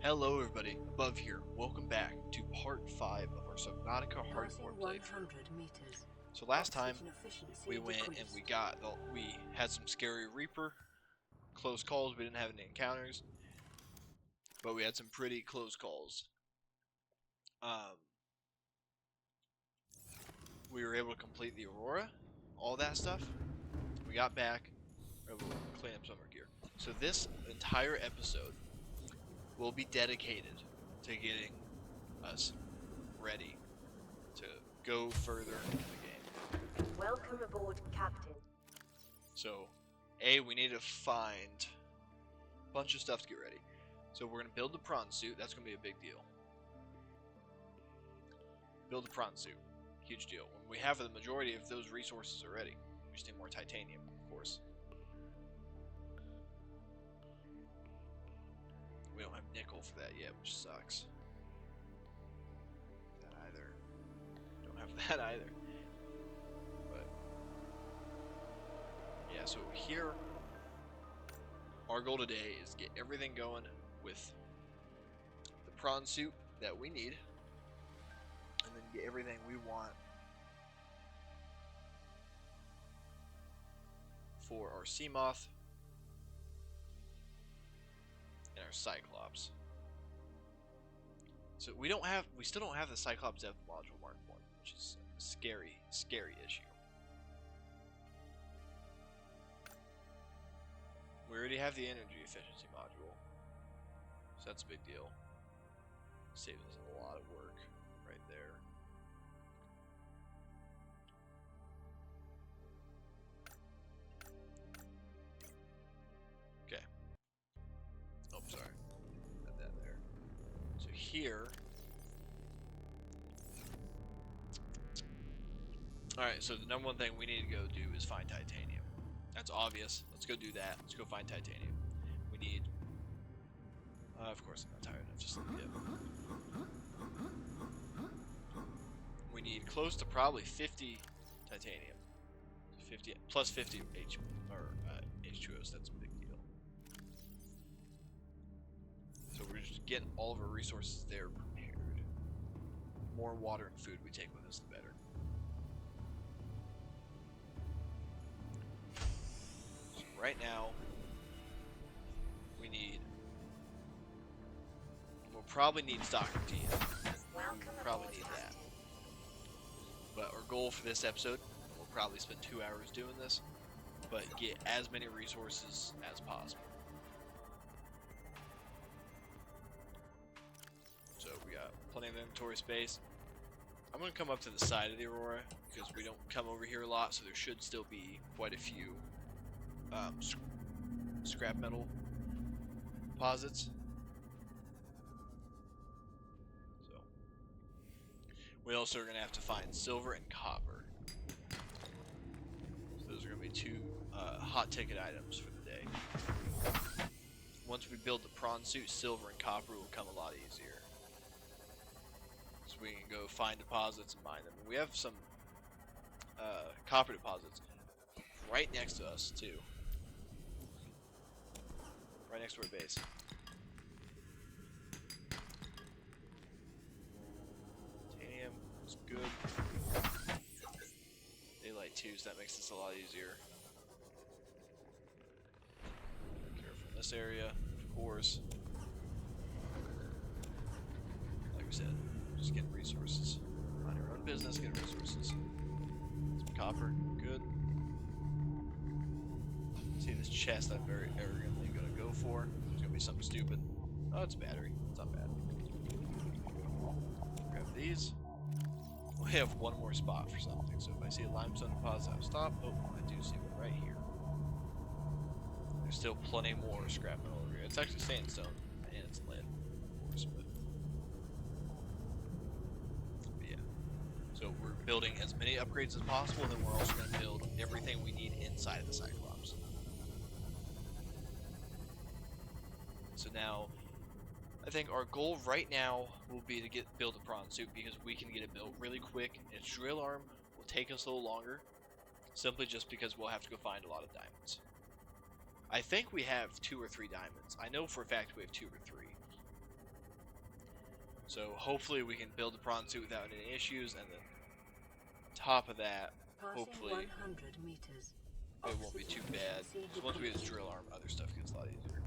Hello everybody, Above here. Welcome back to part 5 of our Subnatica hardcore playthrough. So last time we went and we had some scary Reaper close calls. We didn't have any encounters, but we had some pretty close calls. We were able to complete the Aurora, all that stuff. We got back, we were able to clean up some of our gear. So this entire episode will be dedicated to getting us ready to go further in the game. Welcome aboard, Captain. So, we need to find a bunch of stuff to get ready. So we're going to build the prawn suit. That's going to be a big deal. Build the prawn suit. Huge deal. When we have the majority of those resources already, we just need more titanium, of course. We don't have nickel for that yet, which sucks. That either. Don't have that either. But yeah, so here our goal today is to get everything going with the prawn suit that we need, and then get everything we want for our sea moth and our Cyclops. So we still don't have the Cyclops Dev module Mark 1, which is a scary issue. We already have the energy efficiency module, so that's a big deal. Saves us a lot of work right there. Okay. Oh, sorry. Got that there. So here. Alright, so the number one thing we need to go do is find titanium. That's obvious. Let's go do that. Let's go find titanium. We need... of course, I'm not tired enough. Just like dip. We need close to probably 50 titanium. 50 plus 50 H2Os. That's a big deal. So we're just getting all of our resources there prepared. The more water and food we take with us, the better. So right now, we'll probably need Stocker tea. We'll probably need that. But our goal for this episode, we'll probably spend 2 hours doing this, but get as many resources as possible. So we got plenty of inventory space. I'm going to come up to the side of the Aurora because we don't come over here a lot, so there should still be quite a few scrap metal deposits. So we also are going to have to find silver and copper. So those are going to be two hot ticket items for the day. Once we build the prawn suit, silver and copper will come a lot easier. So we can go find deposits and mine them. We have some copper deposits right next to us too. Right next to our base. Titanium is good. Daylight 2, so that makes this a lot easier. Careful in this area, of course. Like we said, just getting resources. Mind your own business, get resources. Some copper, good. See this chest I'm very arrogantly gonna go for. There's gonna be something stupid. Oh, it's battery. It's not bad. Grab these. We have one more spot for something, so if I see a limestone deposit, I'll stop. Oh, I do see one right here. There's still plenty more scrap metal over here. It's actually sandstone, and it's lead, of course, but yeah. So we're building as many upgrades as possible, and then we're also going to build everything we need inside the Cyclops. So now, I think our goal right now will be to build a prawn suit because we can get it built really quick. Its drill arm will take us a little longer, simply just because we'll have to go find a lot of diamonds. I think we have 2 or 3 diamonds. I know for a fact we have 2 or 3. So hopefully we can build the prawn suit without any issues, and then top of that, hopefully 100 meters. it won't be too bad. So once we get this drill arm, other stuff gets a lot easier.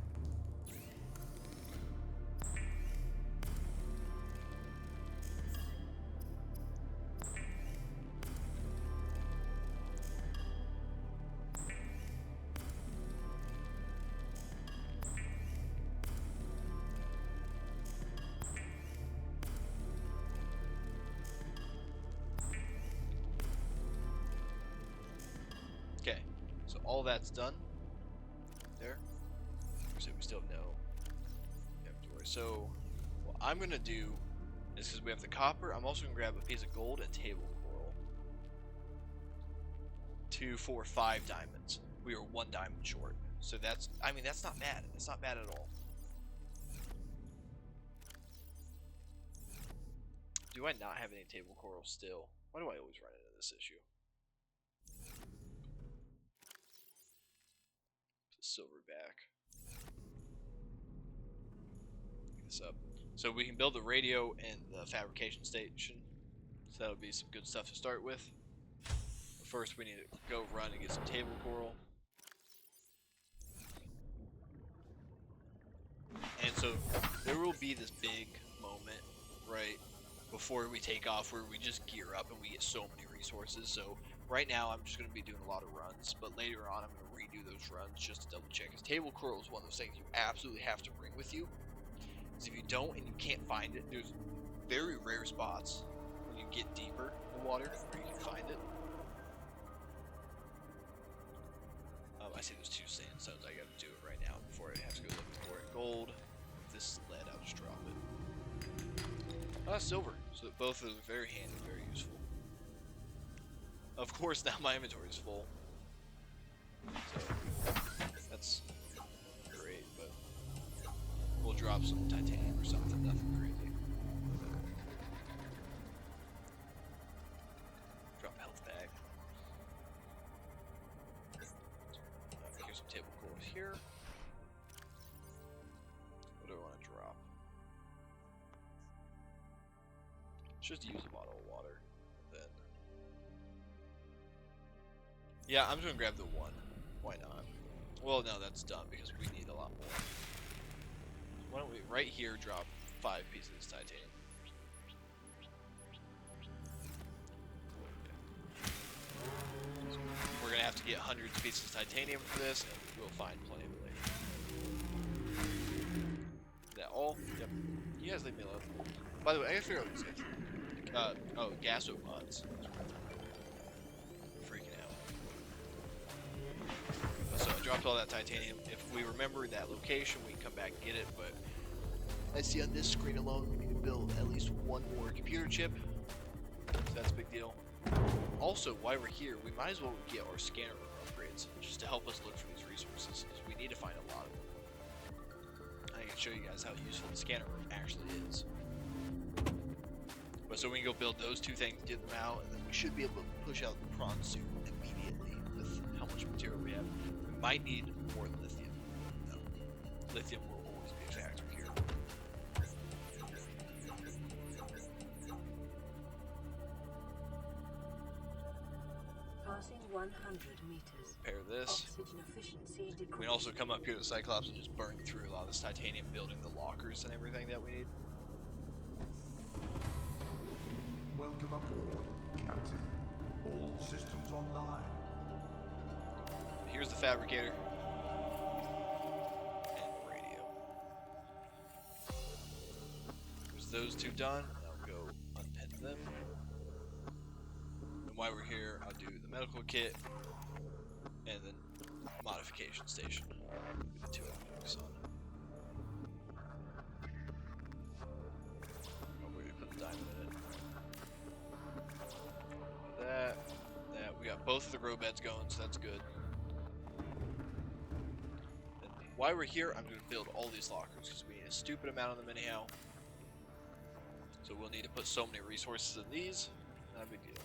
Okay, so all that's done. There. So we still have no inventory. So what I'm gonna do is, because we have the copper, I'm also gonna grab a piece of gold and table coral. 2, 4, 5 diamonds. We are 1 diamond short. So that's, I mean, that's not bad. It's not bad at all. Do I not have any table coral still? Why do I always run into this issue? Silverback. Pick this up. So we can build the radio and the fabrication station. So that'll be some good stuff to start with. But first we need to go run and get some table coral. And so there will be this big moment, right, before we take off where we just gear up and we get so many resources. So right now I'm just going to be doing a lot of runs, but later on I'm going to redo those runs just to double check. Because table coral is one of those things you absolutely have to bring with you. Because if you don't and you can't find it, there's very rare spots when you get deeper in the water where you can find it. I see there's 2 sandstones. I got to do it right now before I have to go look for it. Gold. If this is lead, I'll just drop it. Ah, silver. So both of them are very handy, very useful. Of course, now my inventory is full. So that's great, but we'll drop some titanium or something, nothing crazy. Drop health bag. Here's some table coral here. What do I want to drop? Let's just use a bottle of water. Then. Yeah, I'm just gonna grab the 1. Why not? Well, no, that's done because we need a lot more. Why don't we, right here, drop 5 pieces of titanium? So we're gonna have to get hundreds of pieces of titanium for this, and we'll find plenty of it later. Is that all? Yep. You guys leave me alone. By the way, I gotta figure out what these guys. Oh, gaso pods. Freaking out. So I dropped all that titanium. If we remember that location, we can come back and get it, but I see on this screen alone we need to build at least 1 more computer chip. So that's a big deal. Also, while we're here, we might as well get our scanner room upgrades, just to help us look for these resources, because we need to find a lot of them. I can show you guys how useful the scanner room actually is. But so we can go build those 2 things, get them out, and then we should be able to push out the prawn suit immediately with how much material we have. We might need more lithium. No. Lithium will always be a factor here. Passing 100 meters. Repair this. Oxygen efficiency We decreased. can also come up here to Cyclops and just burn through a lot of this titanium, building the lockers and everything that we need. Welcome aboard, Captain. All systems online. Here's the fabricator. And the radio. There's those 2 done. I'll go unpin them. And while we're here, I'll do the medical kit and then modification station. The 2 I'll focus on. Oh, we're gonna put the diamond in it. That. We got both of the grow beds going, so that's good. And while we're here, I'm going to build all these lockers because we need a stupid amount of them anyhow. So we'll need to put so many resources in these. Not a big deal.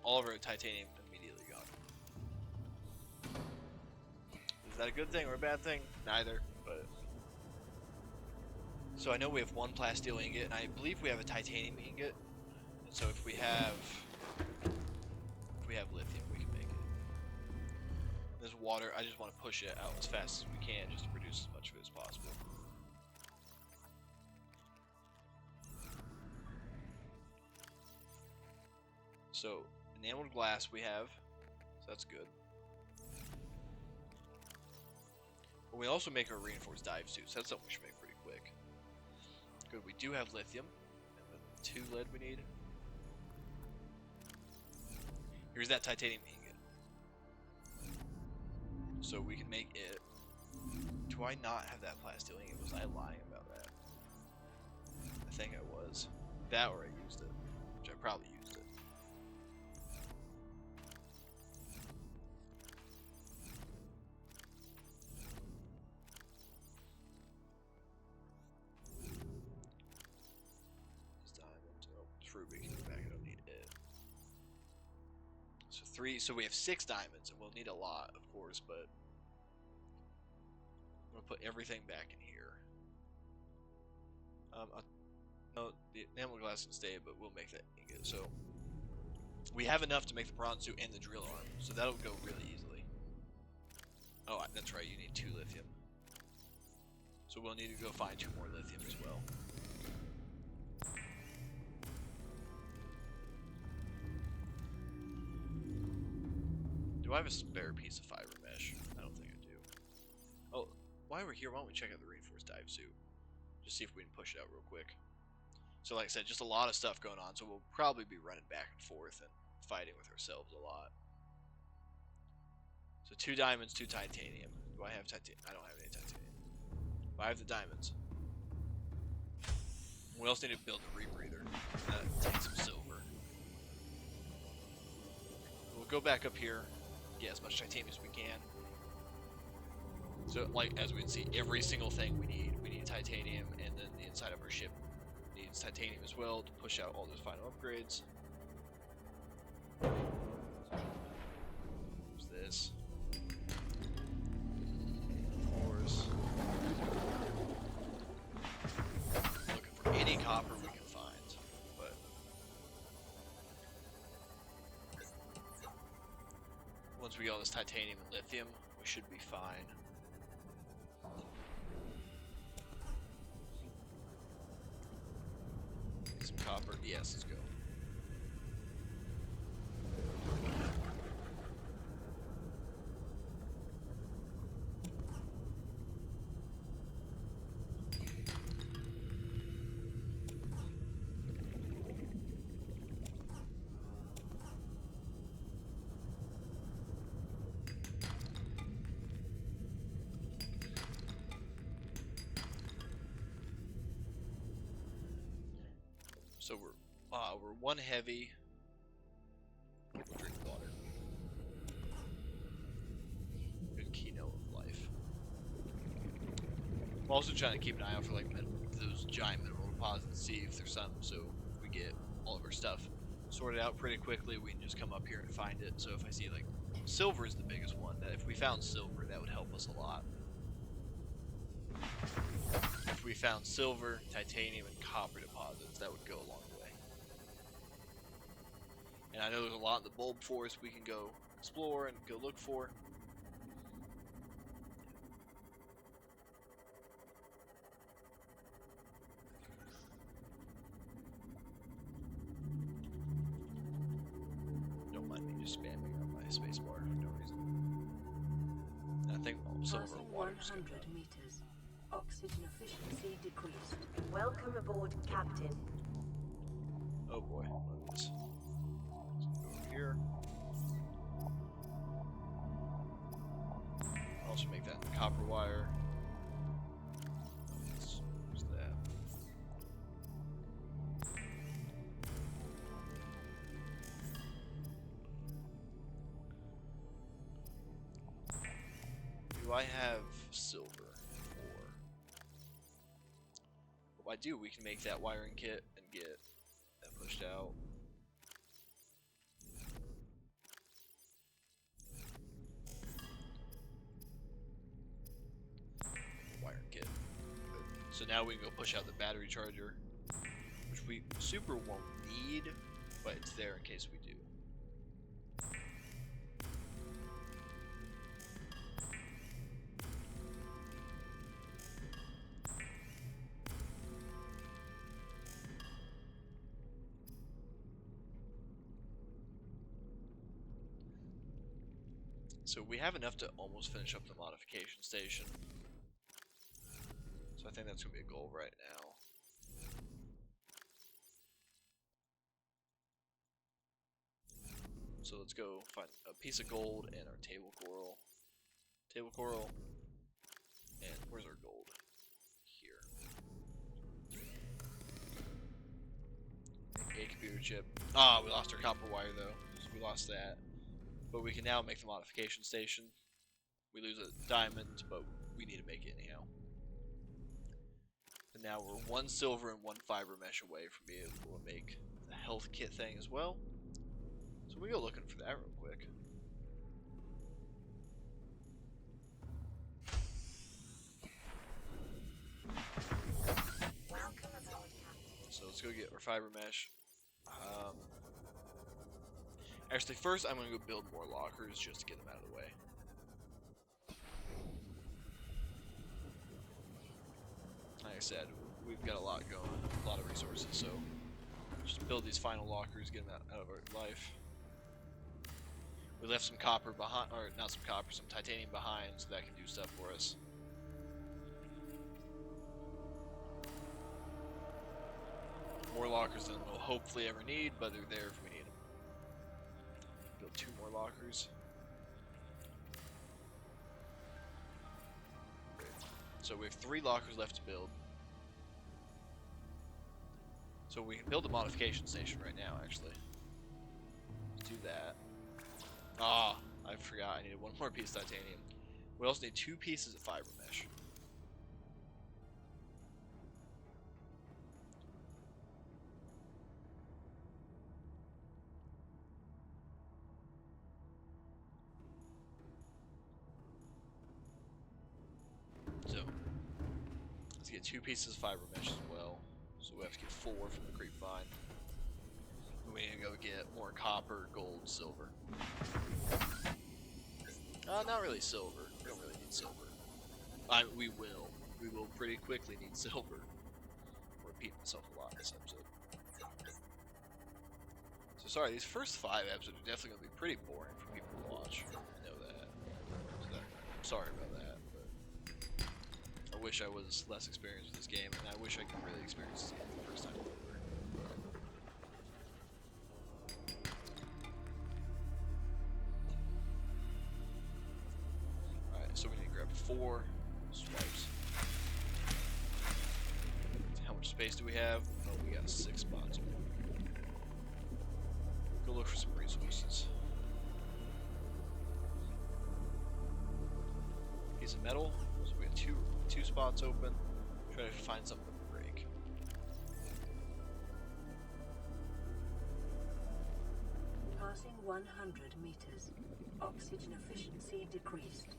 all of our titanium immediately gone. Is that a good thing or a bad thing? Neither, but... So I know we have one plasteel ingot, and I believe we have a titanium ingot. And so if we have lithium, we can make it. There's water. I just want to push it out as fast as we can, just to produce as much of it as possible. So enameled glass we have, so that's good. But we also make our reinforced dive suits. That's something we should make pretty quick. Good. We do have lithium, and the 2 lead we need. Here's that titanium ingot. So we can make it. Do I not have that plasteel ingot? Was I lying about that? I think I was. That or I used it. Which I probably used it. It's diamond. Oh, it's ruby. Can go back. I don't need it. So 3. So we have 6 diamonds, and we'll need a lot, of course, but I'm gonna put everything back in here. No, the enamel glass can stay, but we'll make that ingot. So we have enough to make the prawn suit and the drill arm, so that'll go really easily. Oh, that's right. You need 2 lithium, so we'll need to go find 2 more lithium as well. Do I have a spare piece of fiber mesh? I don't think I do. Oh, while we're here, why don't we check out the reinforced dive suit? Just see if we can push it out real quick. So like I said, just a lot of stuff going on, so we'll probably be running back and forth and fighting with ourselves a lot. So 2 diamonds, 2 titanium. Do I have titanium? I don't have any titanium. But I have the diamonds. We also need to build a rebreather. Take some silver. We'll go back up here, get as much titanium as we can. So, like, as we can see, every single thing we need titanium, and then the inside of our ship needs titanium as well to push out all those final upgrades. There's this. Ores. Looking for any copper we can find, but once we get all this titanium and lithium, we should be fine. Some copper. Yes, let's go. So we're 1 heavy. We'll drink water. Good keynote of life. I'm also trying to keep an eye out for like those giant mineral deposits and see if there's some. So if we get all of our stuff sorted out pretty quickly, we can just come up here and find it. So if I see like silver is the biggest one. That if we found silver, that would help us a lot. If we found silver, titanium, and copper deposits, that would go a long way. And I know there's a lot in the bulb forest we can go explore and go look for. Don't mind me just spamming on my spacebar for no reason. And I think some of our water just got done. 100 meters. Oxygen efficiency decreased. Welcome aboard, Captain. Oh boy, look at this. So go over here. Also make that copper wire. What's that? Do I have silver? I do, we can make that wiring kit and get that pushed out. So now we can go push out the battery charger, which we super won't need, but it's there in case we do. So we have enough to almost finish up the modification station. So I think that's going to be a goal right now. So let's go find a piece of gold and our table coral. Table coral. And where's our gold? Here. Make a computer chip. Ah, we lost our copper wire though. So we lost that. But we can now make the modification station. We lose a diamond, but we need to make it anyhow. And now we're 1 silver and 1 fiber mesh away from being able to make the health kit thing as well. So we go looking for that real quick. So let's go get our fiber mesh. Actually, first I'm going to go build more lockers just to get them out of the way. Like I said, we've got a lot going, a lot of resources, so just build these final lockers, get them out of our life. We left some copper behind, or not some copper, some titanium behind, so that can do stuff for us. More lockers than we'll hopefully ever need, but they're there if we need them. Build 2 more lockers. So we have 3 lockers left to build. So we can build a modification station right now, actually. Let's do that. Ah, I forgot. I needed 1 more piece of titanium. We also need 2 pieces of fiber mesh. So let's get 2 pieces of fiber mesh as well. So we have to get 4 from the creep vine. We need to go get more copper, gold, silver. Not really silver. We don't really need silver. We will. We will pretty quickly need silver. I'm repeating myself a lot in this episode. So sorry, these first 5 episodes are definitely going to be pretty boring for people to watch. I know that. So I'm sorry about that. But I wish I was less experienced with this game, and I wish I could really experience this game for the first time over. So we need to grab 4 swipes. How much space do we have? Oh, we got 6 spots. Go look for some resources. Piece of metal. So we have two spots open. Try to find something to break. Passing 100 meters. Oxygen efficiency decreased.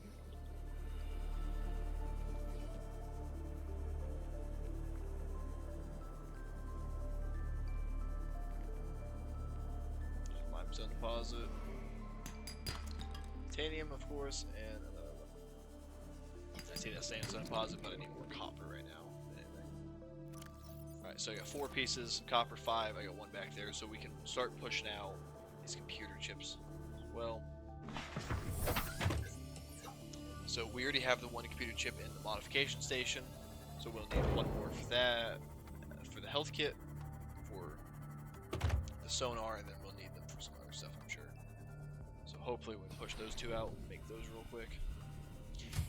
Limestone deposit. Titanium, of course, and another one. I see that sandstone deposit, but I need more copper right now. Anyway. Alright, so I got 4 pieces, copper 5, I got 1 back there, so we can start pushing out these computer chips as well. So we already have the 1 computer chip in the modification station, so we'll need 1 more for that, for the health kit, for the sonar, and then we'll need them for some other stuff, I'm sure. So hopefully we can push those 2 out, make those real quick.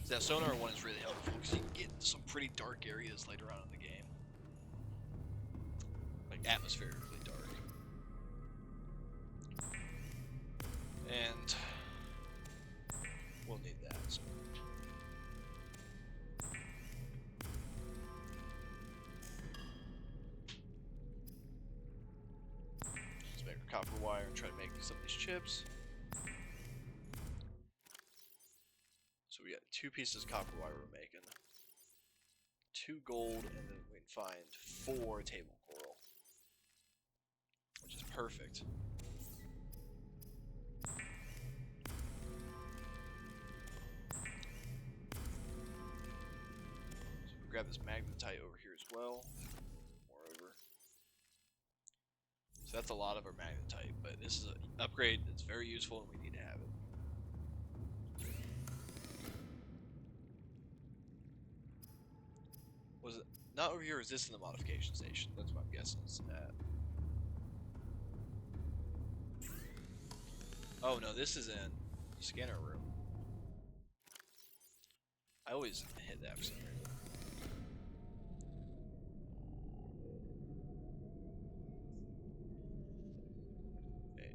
So that sonar one is really helpful because you can get into some pretty dark areas later on in the game. Like atmospherically dark. And we'll need that, so. Let's make our copper wire and try to make some of these chips. So we got 2 pieces of copper wire we're making. 2 gold, and then we can find 4 table coral, which is perfect. So we grab this magnetite over here as well. Moreover, so that's a lot of our magnetite, but this is an upgrade that's very useful, and we need to have it. Was it not over here? Or is this in the modification station? That's what I'm guessing it's at. Oh no, this is in the scanner room. I always hit that for some reason. Okay,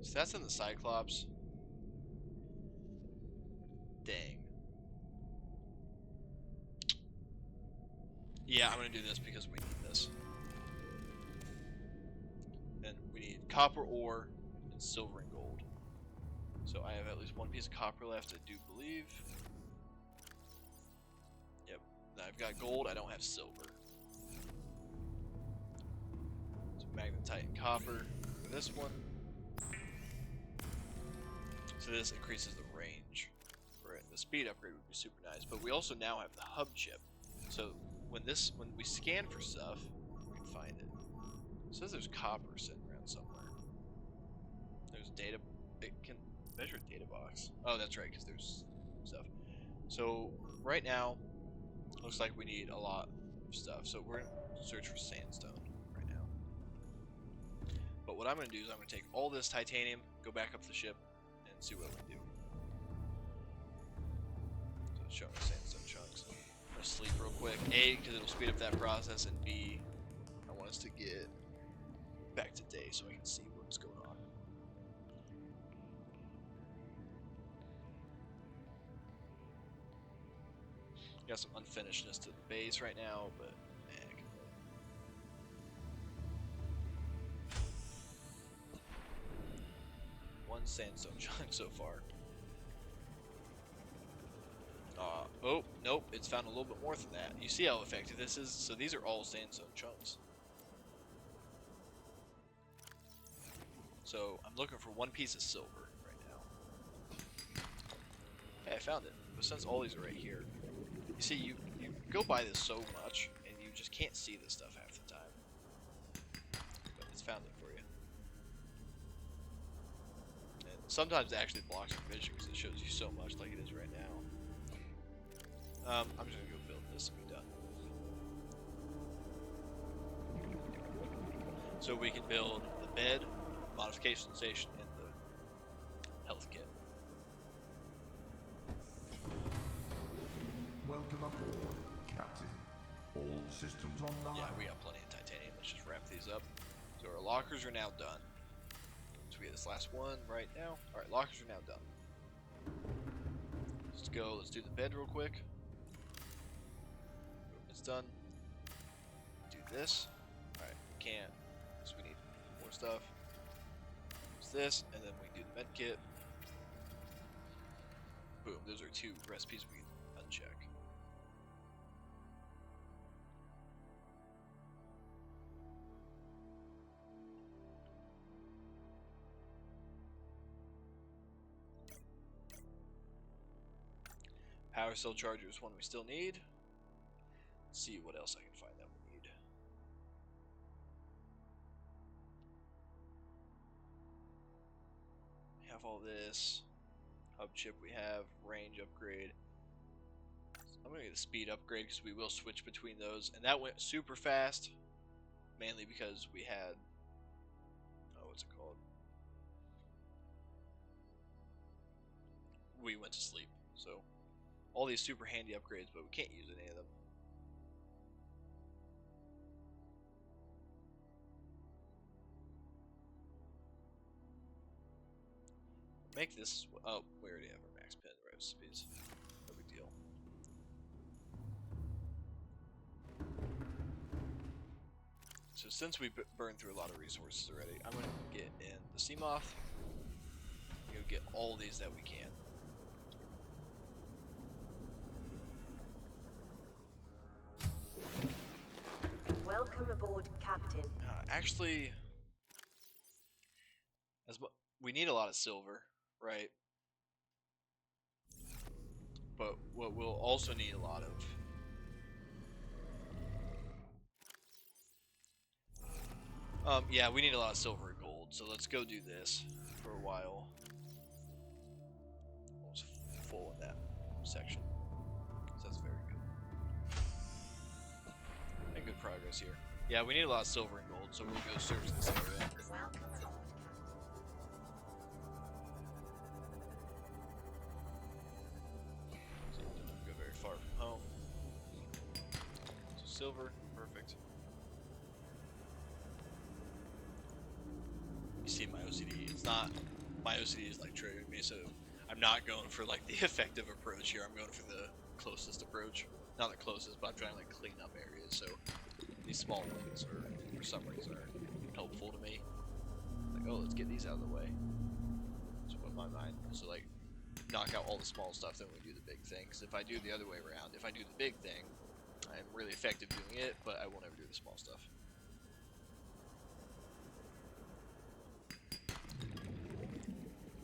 so that's in the Cyclops. Dang. Yeah, I'm gonna do this because we need this. And we need copper ore and silver and gold. So I have at least 1 piece of copper left, I do believe. Yep. Now I've got gold, I don't have silver. So magnetite and copper for this one. So this increases the range for it. The speed upgrade would be super nice, but we also now have the hub chip. So when we scan for stuff, we can find it. It says there's copper sitting around somewhere. There's data. It can measure data box. Oh, that's right, because there's stuff. So right now, looks like we need a lot of stuff. So we're gonna search for sandstone right now. But what I'm gonna do is I'm gonna take all this titanium, go back up the ship, and see what we do. So it's showing sandstone chunks. I'm gonna sleep real quick. A, because it'll speed up that process, and B, I want us to get back to day so I can see what's going on. Got some unfinishedness to the base right now, but heck. One sandstone chunk so far. Oh, nope, it's found a little bit more than that. You see how effective this is? So these are all sandstone chunks. So I'm looking for 1 piece of silver right now. Hey, I found it. But since all these are right here, you see, you go by this so much, and you just can't see this stuff half the time. But it's found it for you. And sometimes it actually blocks your vision because it shows you so much like it is right now. I'm just gonna go build this and be done. So we can build the bed, modification station, and the health kit. Welcome aboard, Captain. All systems online. Yeah, we got plenty of titanium. Let's just wrap these up. So our lockers are now done. So we get this last one right now. Alright, lockers are now done. Let's go, let's do the bed real quick. Boom, it's done. Do this. Alright, we can't, because we need more stuff. Use this, and then we do the med kit. Boom, those are 2 recipes we can uncheck. Power cell charger is one we still need. Let's see what else I can find that we need. We have all this. Hub chip we have. Range upgrade. I'm going to get a speed upgrade because we will switch between those. And that went super fast. Mainly because we had... Oh, what's it called? We went to sleep. So... all these super handy upgrades, but we can't use any of them. Make this... oh, we already have our max pen recipes. No big deal. So since we burned through a lot of resources already, I'm going to get in the sea moth. I'm going to get all these that we can. Welcome aboard, Captain. Actually, we need a lot of silver, right? But what we'll also need a lot of yeah, we need a lot of silver and gold, so let's go do this for a while. Almost full in that section. So that's very good. And good progress here. Yeah, we need a lot of silver and gold, so we'll go search this area. So we don't go very far from home. So silver, perfect. You see my OCD, it's not, my OCD is like triggering me, so I'm not going for like the effective approach here, I'm going for the closest approach. Not the closest, but I'm trying to like clean up areas, so these small ones are, for some reason, are helpful to me. Like, oh, let's get these out of the way. That's what my mind, so like, knock out all the small stuff, then we do the big thing. Because if I do the other way around, if I do the big thing, I'm really effective doing it, but I won't ever do the small stuff.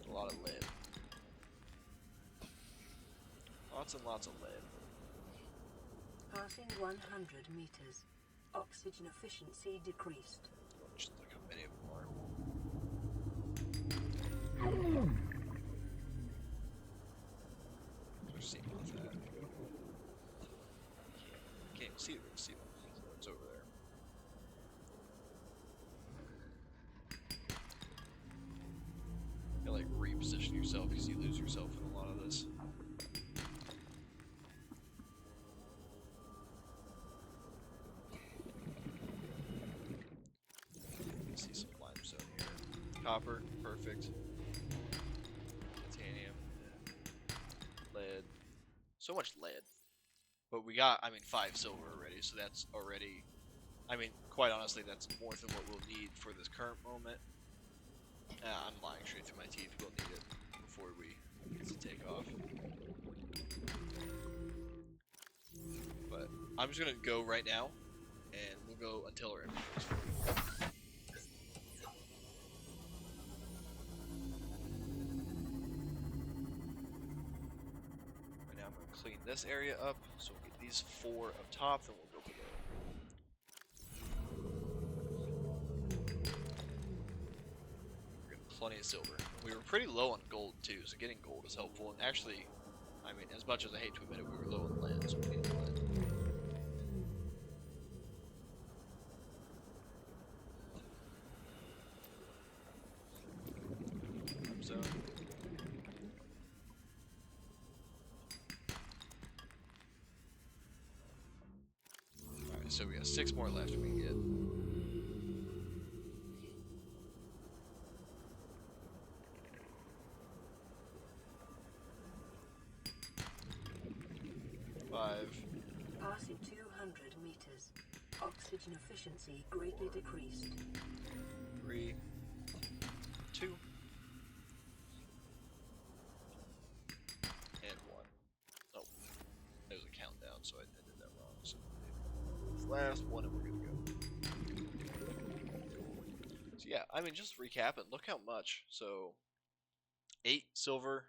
A lot of lead. Lots and lots of lead. Passing 100 meters. Oxygen efficiency decreased. Just look how many of them are. Proceed with that. Can't even see it. See what's over there. You gotta like reposition yourself because you lose yourself in a lot of this. See some limestone here. Copper, perfect. Titanium, lead. So much lead. But we got, I mean, 5 silver already, so that's already, I mean, quite honestly, that's more than what we'll need for this current moment. I'm lying straight through my teeth, we'll need it before we get to take off. But I'm just gonna go right now, and we'll go until our inventory's full. Right now I'm gonna clean this area up, so we'll get these 4 up top, then we'll go below. We're getting plenty of silver. We were pretty low on gold too, so getting gold is helpful. And actually, I mean, as much as I hate to admit it, we were low on lead, so we need lead. Zone. Alright, so we got 6 more left we can get. Passing 200 meters. Oxygen efficiency greatly decreased. 3, 2, and 1. Oh, there's a countdown, so I did that wrong. So this last one, and we're gonna go. So yeah, I mean, just recapping. Look how much. So 8 silver,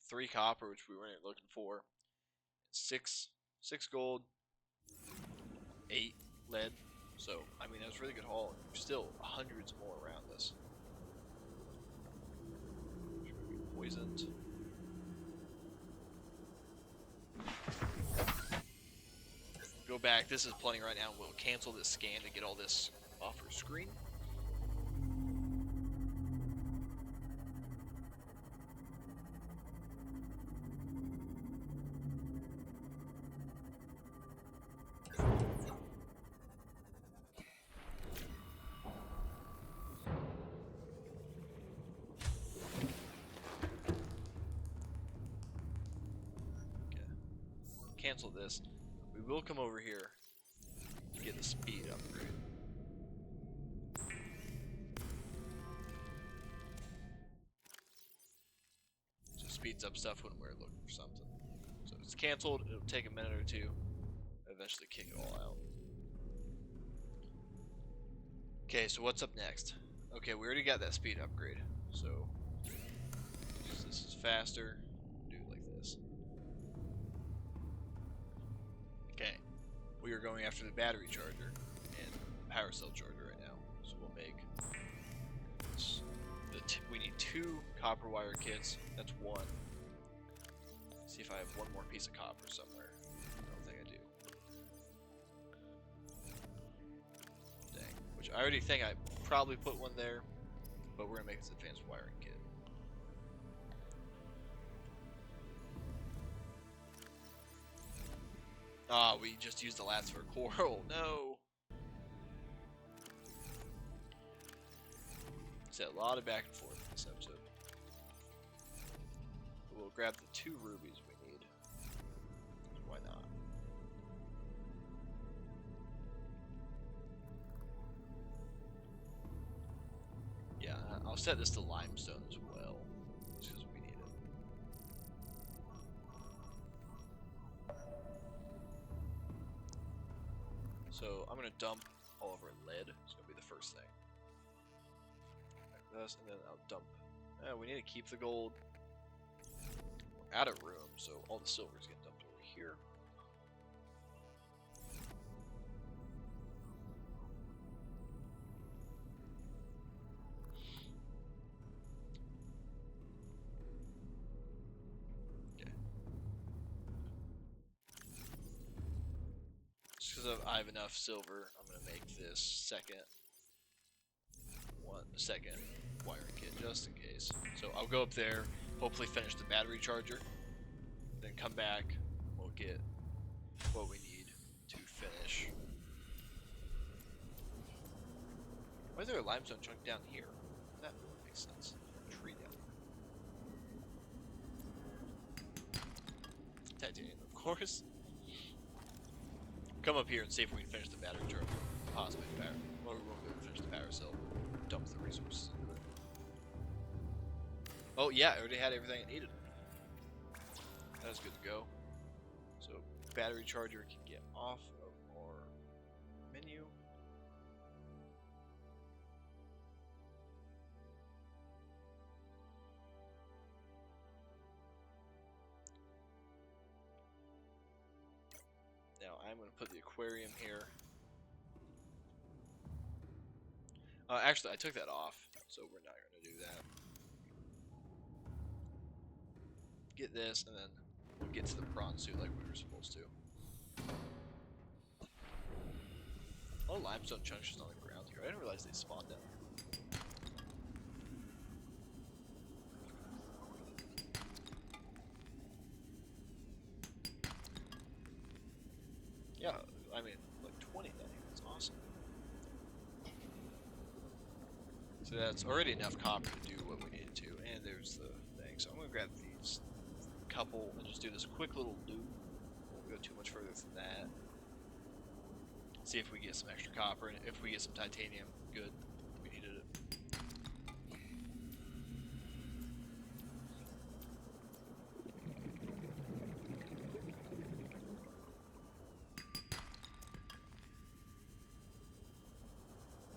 3 copper, which we weren't looking for, 6 gold, 8 lead. So, I mean, that was a really good haul. Still, hundreds more around this. Should we be poisoned? Go back. This is plenty right now. We'll cancel this scan to get all this off our screen. Cancel this. We will come over here to get the speed upgrade. speeds up stuff when we're looking for something. So if it's canceled, it'll take a minute or two. Eventually kick it all out. Okay, so what's up next? Okay, we already got that speed upgrade. So this is faster. Do it like this. Okay, we are going after the battery charger and power cell charger right now. So we'll make this. We need 2 copper wire kits. That's 1. See if I have one more piece of copper somewhere. I don't think I do. Dang. Which I already think I probably put one there, but we're gonna make this advanced wiring kit. Ah, we just used the last for coral. No. It's a lot of back and forth in this episode. We'll grab the 2 rubies we need. Why not? Yeah, I'll set this to limestone as well, just because we need it. So I'm gonna dump all of our lead. It's gonna be the first thing. Like this, and then I'll dump. We need to keep the gold. We're out of room, so all the silver's getting dumped over here. Okay. Just because I have enough silver, I'm gonna make this second wiring kit just in case. So I'll go up there, hopefully finish the battery charger, then come back, we'll get what we need to finish. Why is there a limestone chunk down here? That makes sense. Tree down here. Titanium, of course. Come up here and see if we can finish the battery charger. Possibly the power. Well, we won't be able to finish the power cell. Dump the resources into it. Oh yeah, I already had everything I needed. That was good to go. So battery charger can get off of our menu. Now I'm going to put the aquarium here. Actually, I took that off, so we're not going to do that. Get this, and then we'll get to the prawn suit like we were supposed to. Oh, limestone chunks just on the ground here. I didn't realize they spawned down here. Yeah, I mean, like 20 down here. That's awesome. So that's already enough copper to do what we needed to, and there's the thing. So I'm gonna grab these couple and just do this quick little loop. Won't go too much further than that. See if we get some extra copper, and if we get some titanium, good. We needed it.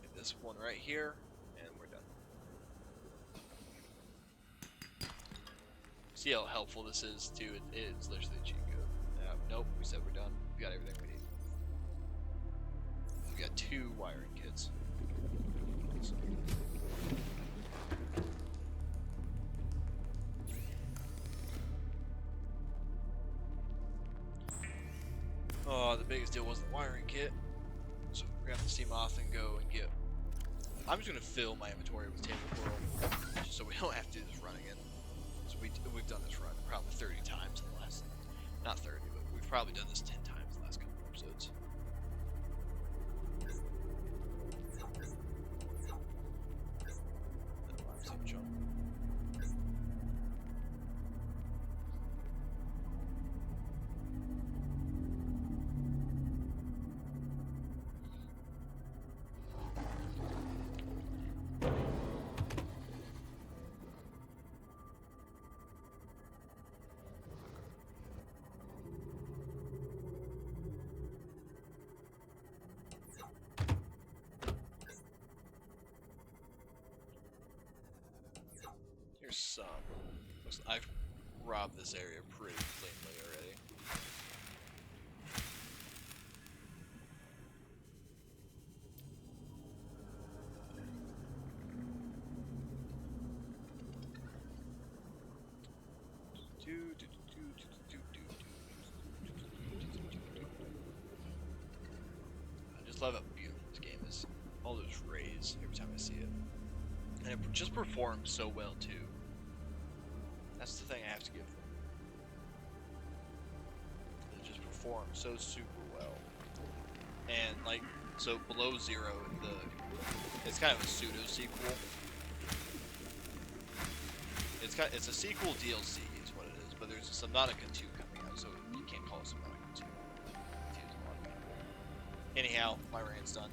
Get this one right here. See how helpful this is too. It's literally a cheat code. Nope, we said we're done. We got everything we need. We got 2 wiring kits. Oh, the biggest deal was the wiring kit. So we're gonna have to steam off and go and get. I'm just gonna fill my inventory with table coral, just so we don't have to do this run again. We've done this run probably 30 times in the last, not 30, but we've probably done this 10 times in the last couple of episodes. some. I've robbed this area pretty cleanly already. I just love how beautiful this game is. All those rays every time I see it. And it just performs so well too. That's the thing I have to give them. It just performs so super well. And like, so Below Zero, it's kind of a pseudo sequel. It's a sequel DLC is what it is, but there's a Subnautica 2 coming out, so you can't call it Subnautica 2. Confuse a lot of people. Anyhow, my rant's done.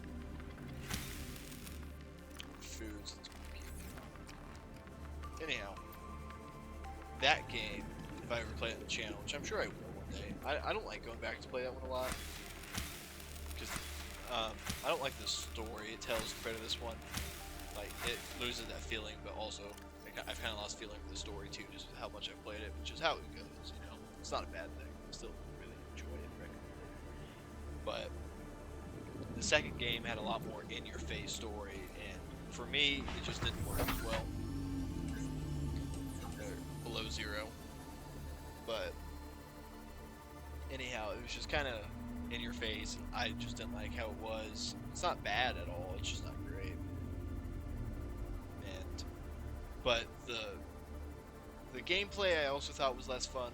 Foods. Anyhow, that game, if I ever play it on the channel, which I'm sure I will one day, I don't like going back to play that one a lot. Because I don't like the story it tells compared to this one. Like, it loses that feeling, but also, like, I've kind of lost feeling for the story too, just with how much I've played it, which is how it goes, you know. It's not a bad thing. I still really enjoy it, recommend it. But the second game had a lot more in-your-face story, and for me, it just didn't work as well. Below Zero. But anyhow, it was just kind of in your face, and I just didn't like how it was. It's not bad at all, it's just not great. But the gameplay I also thought was less fun.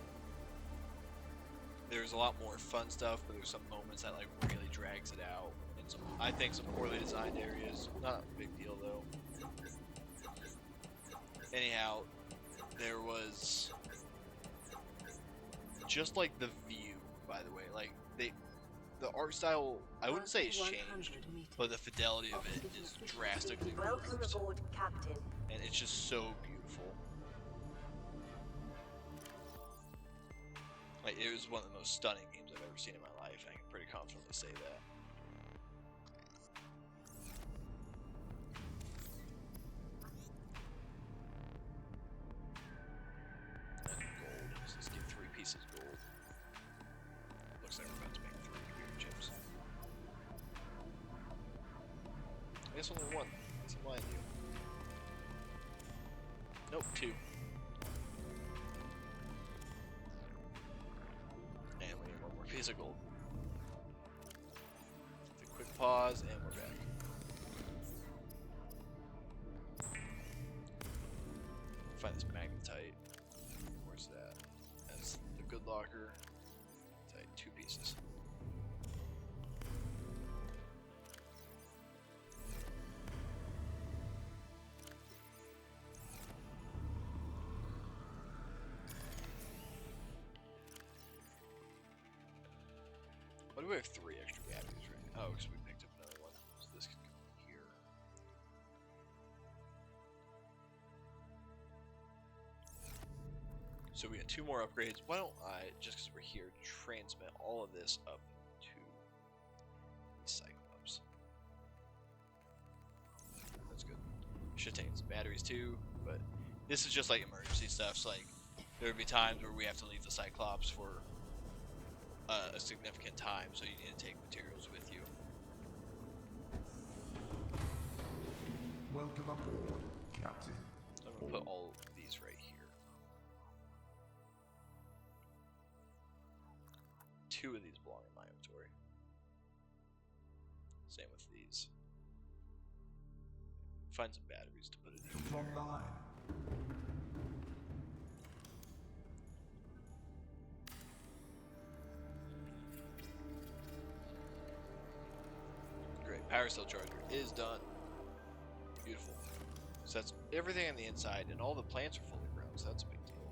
There's a lot more fun stuff, but there's some moments that like really drags it out. And some, I think, some poorly designed areas. Not a big deal though. Anyhow, there was just like the view, by the way, like the art style, I wouldn't say it's changed, but the fidelity of it is drastically Welcome reduced, aboard, Captain. and it's just so beautiful. Like, it was one of the most stunning games I've ever seen in my life, and I can pretty confidently say that. Let's get 3 pieces of gold. Looks like we're about to make 3 computer chips. I guess only 1. That's a line you. Nope, 2. And we need 1 more piece of gold. Take a quick pause, and we're back. Find this magnetite. Where's that? That's the good locker. Tight, 2 pieces. Why do we have 3 extra batteries right now? Oh, because we picked up another one. So this can go in here. So we got 2 more upgrades. Why don't I, just because we're here, transmit all of this up to the Cyclops. That's good. Should take some batteries too, but this is just like emergency stuff. So like, there would be times where we have to leave the Cyclops for a significant time, so you need to take materials with you. Welcome aboard, Captain. So I'm gonna put all these right here. 2 of these belong in my inventory. Same with these. Find some batteries to put it in. It's online. Great, power cell charger is done. Beautiful. So that's everything on the inside, and all the plants are fully grown, so that's a big deal.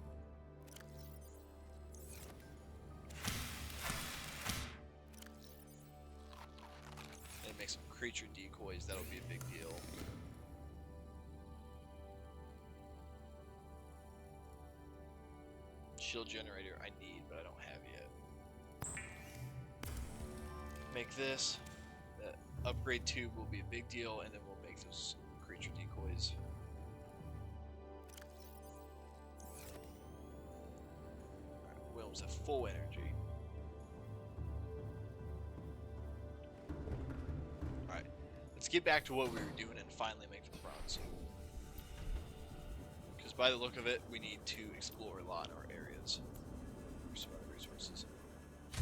And make some creature decoys, that'll be a big deal. Shield generator I need, but I don't have yet. Make this. Upgrade 2 will be a big deal, and then we'll make those creature decoys. almost have full energy. Alright, let's get back to what we were doing and finally make the prawn suit. Because by the look of it, we need to explore a lot in our areas for some other resources.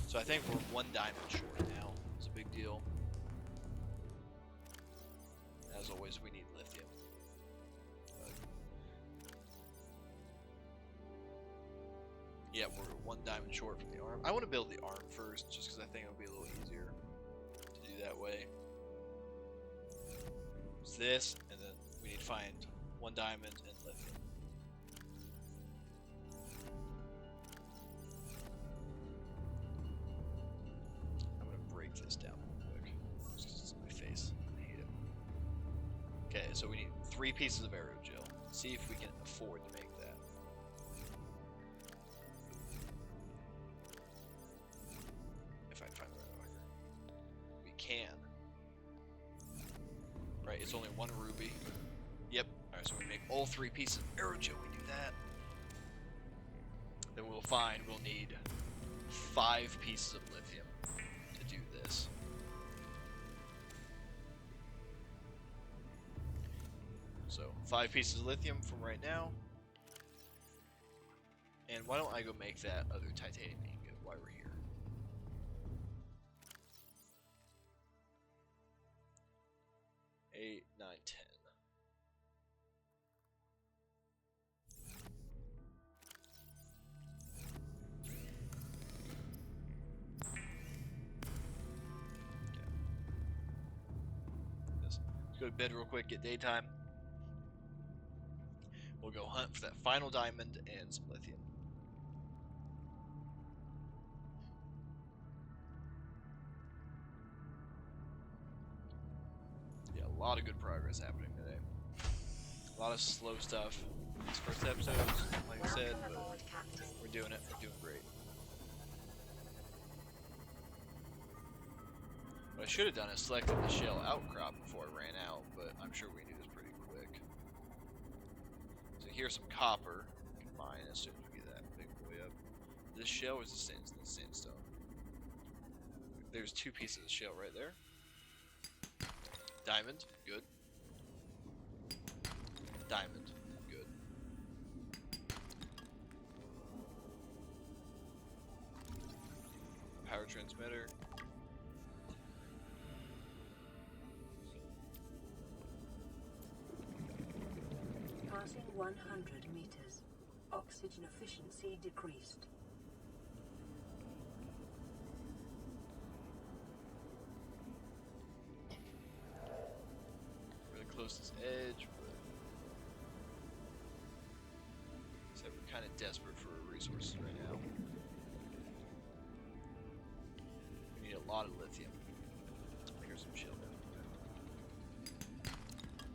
So I think we're 1 diamond short now. It's a big deal. As always, we need lithium. Yeah, we're 1 diamond short from the arm. I want to build the arm first, just because I think it'll be a little easier to do that way. It's this, and then we need to find 1 diamond and lithium. I'm gonna break this down real quick, just 'cause it's in my face. I hate it. Okay, so we need 3 pieces of aerogel. See if we can afford to make that. If I find the right marker. We can. Right, it's only 1 ruby. Yep. Alright, so we make all 3 pieces of aerogel. We do that. Then we'll need 5 pieces of lithium to do this. So 5 pieces of lithium from right now. And why don't I go make that other titanium ingot while we're here? Eight, 9, 10. Let's go to bed real quick, get daytime. We'll go hunt for that final diamond and some lithium. Yeah, a lot of good progress happening today. A lot of slow stuff. This first episode, like I said, Welcome but aboard, Captain. we're doing it. We're doing great. What I should have done is selected the shell outcrop before I ran out, but I'm sure we can do this pretty quick. So here's some copper. We can mine as soon as we get that big boy up. This shell is the sandstone. There's 2 pieces of shell right there. Diamond, good. Diamond, good. Power transmitter. Passing 100 meters. Oxygen efficiency decreased. Really close to this edge, but so we're kind of desperate for resources right now. We need a lot of lithium. Here's some shell.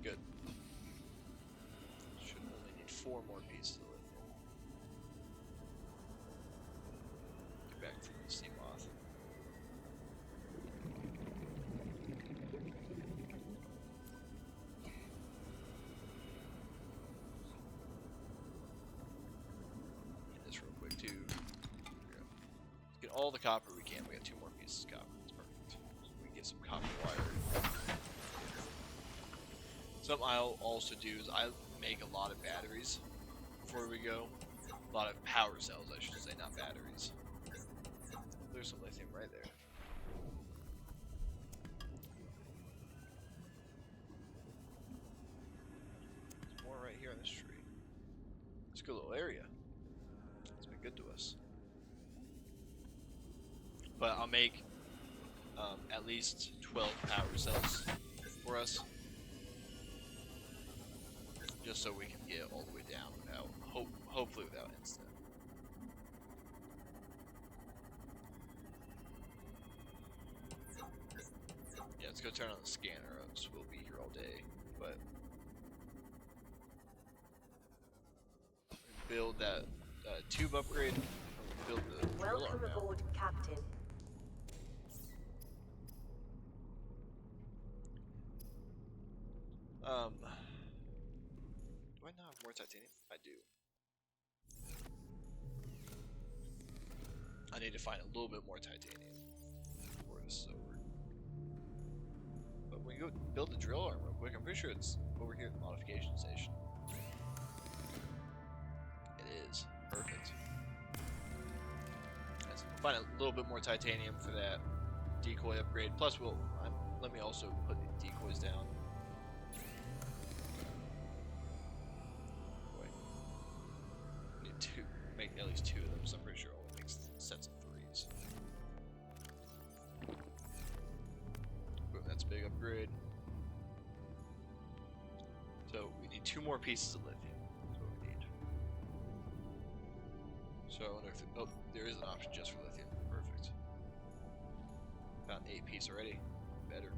Good. Should only need 4 more pieces of lithium. Get back to the sea moth. Get this real quick too. There we go. Let's get all the copper we can. We got 2 more pieces of copper. That's perfect. So we can get some copper wire. Something I'll also do is I make a lot of batteries before we go. A lot of power cells, I should say, not batteries. There's some lithium right there. There's more right here on this tree. It's a good little area. It's been good to us. But I'll make at least 12 power cells for us. Just so we can get all the way down without, hopefully without instant. Yeah, let's go turn on the scanner, or else we'll be here all day. But build that tube upgrade. And we'll build the drill arm Welcome now. aboard, Captain. Do I not have more titanium? I do. I need to find a little bit more titanium before this is over. But we can go build the drill arm real quick. I'm pretty sure it's over here at the modification station. It is. Perfect. Let's find a little bit more titanium for that decoy upgrade. Plus, let me also put the decoys down. Wait. Need two. Make at least 2 of them, so I'm pretty sure it only makes sets of 3s. Boom, that's a big upgrade. So we need 2 more pieces of lithium. That's what we need. So I wonder if oh, there is an option just for lithium. Perfect. Found 8 pieces already. Better.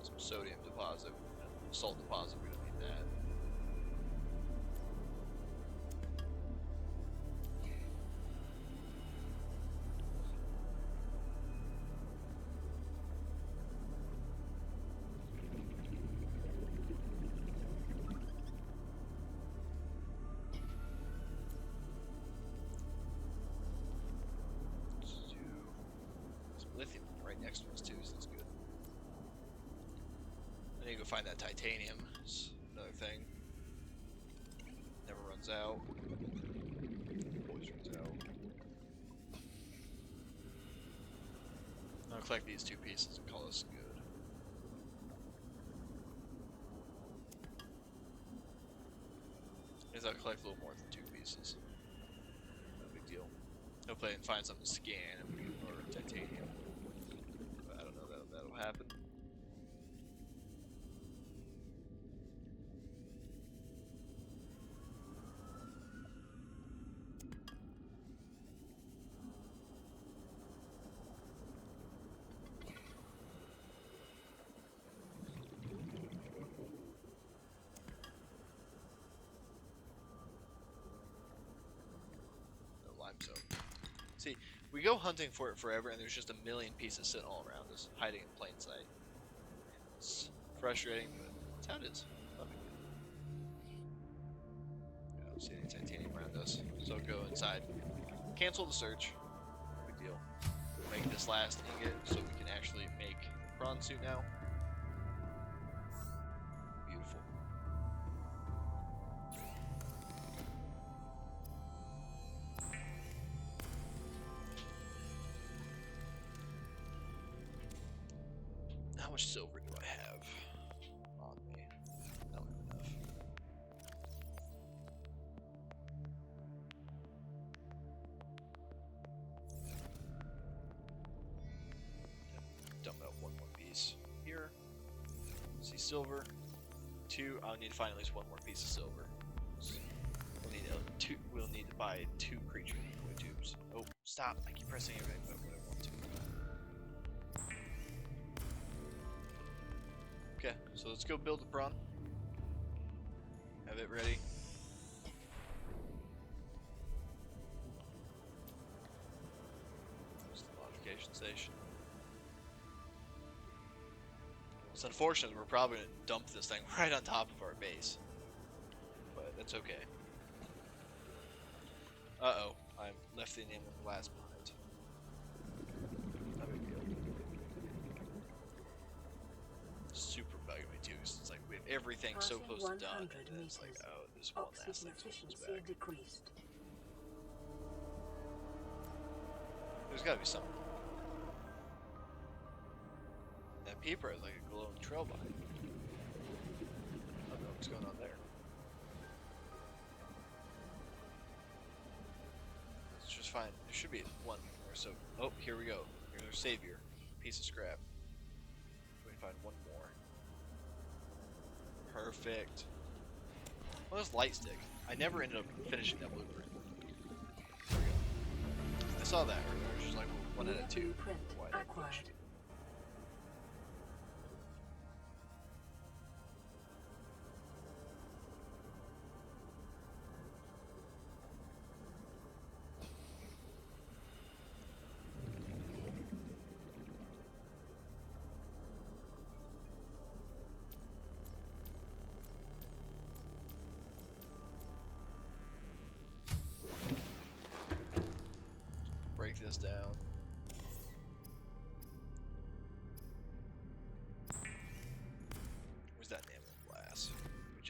Some sodium deposit, salt deposit. We don't need that. Lithium right next to us too, so that's good. I need to go find that titanium. It's another thing. Never runs out. Always runs out. I'll collect these 2 pieces and call this good. I'll collect a little more than 2 pieces. No big deal. Hopefully I can find something to scan or titanium. I don't know that that'll happen. No limestone. See, we go hunting for it forever, and there's just a million pieces sitting all around us, hiding in plain sight. It's frustrating, but that's how it is. I don't see any titanium around us, so I'll go inside. Cancel the search. No big deal. We'll make this last ingot so we can actually make the prawn suit now. Beautiful. How much silver do I have on me? I don't have enough. Dump out 1 more piece here. See silver. 2. I'll need to find at least 1 more piece of silver. We'll need to buy 2 creature decoy tubes. Oh, stop! I keep pressing everything, but when I want to. Okay, so let's go build the prawn. Have it ready. There's the modification station. It's unfortunate we're probably going to dump this thing right on top of our base. But that's okay. Uh-oh, I left the name of the last behind. No big deal. Super bugging me too, 'cause it's like we have everything so close to done, and then it's like, oh, this one last Oxygen thing comes efficiency back. decreased. There's gotta be something. That peeper has like a glowing trail behind it. I don't know what's going on there. Let's just find, there should be 1 more, so, oh, here we go. Here's our savior. Piece of scrap. We can find 1 more. Perfect. Well, this light stick. I never ended up finishing that blueprint. There we go. I saw that earlier. It's just like 1 out of 2. Blueprint Why did I acquired. finish it?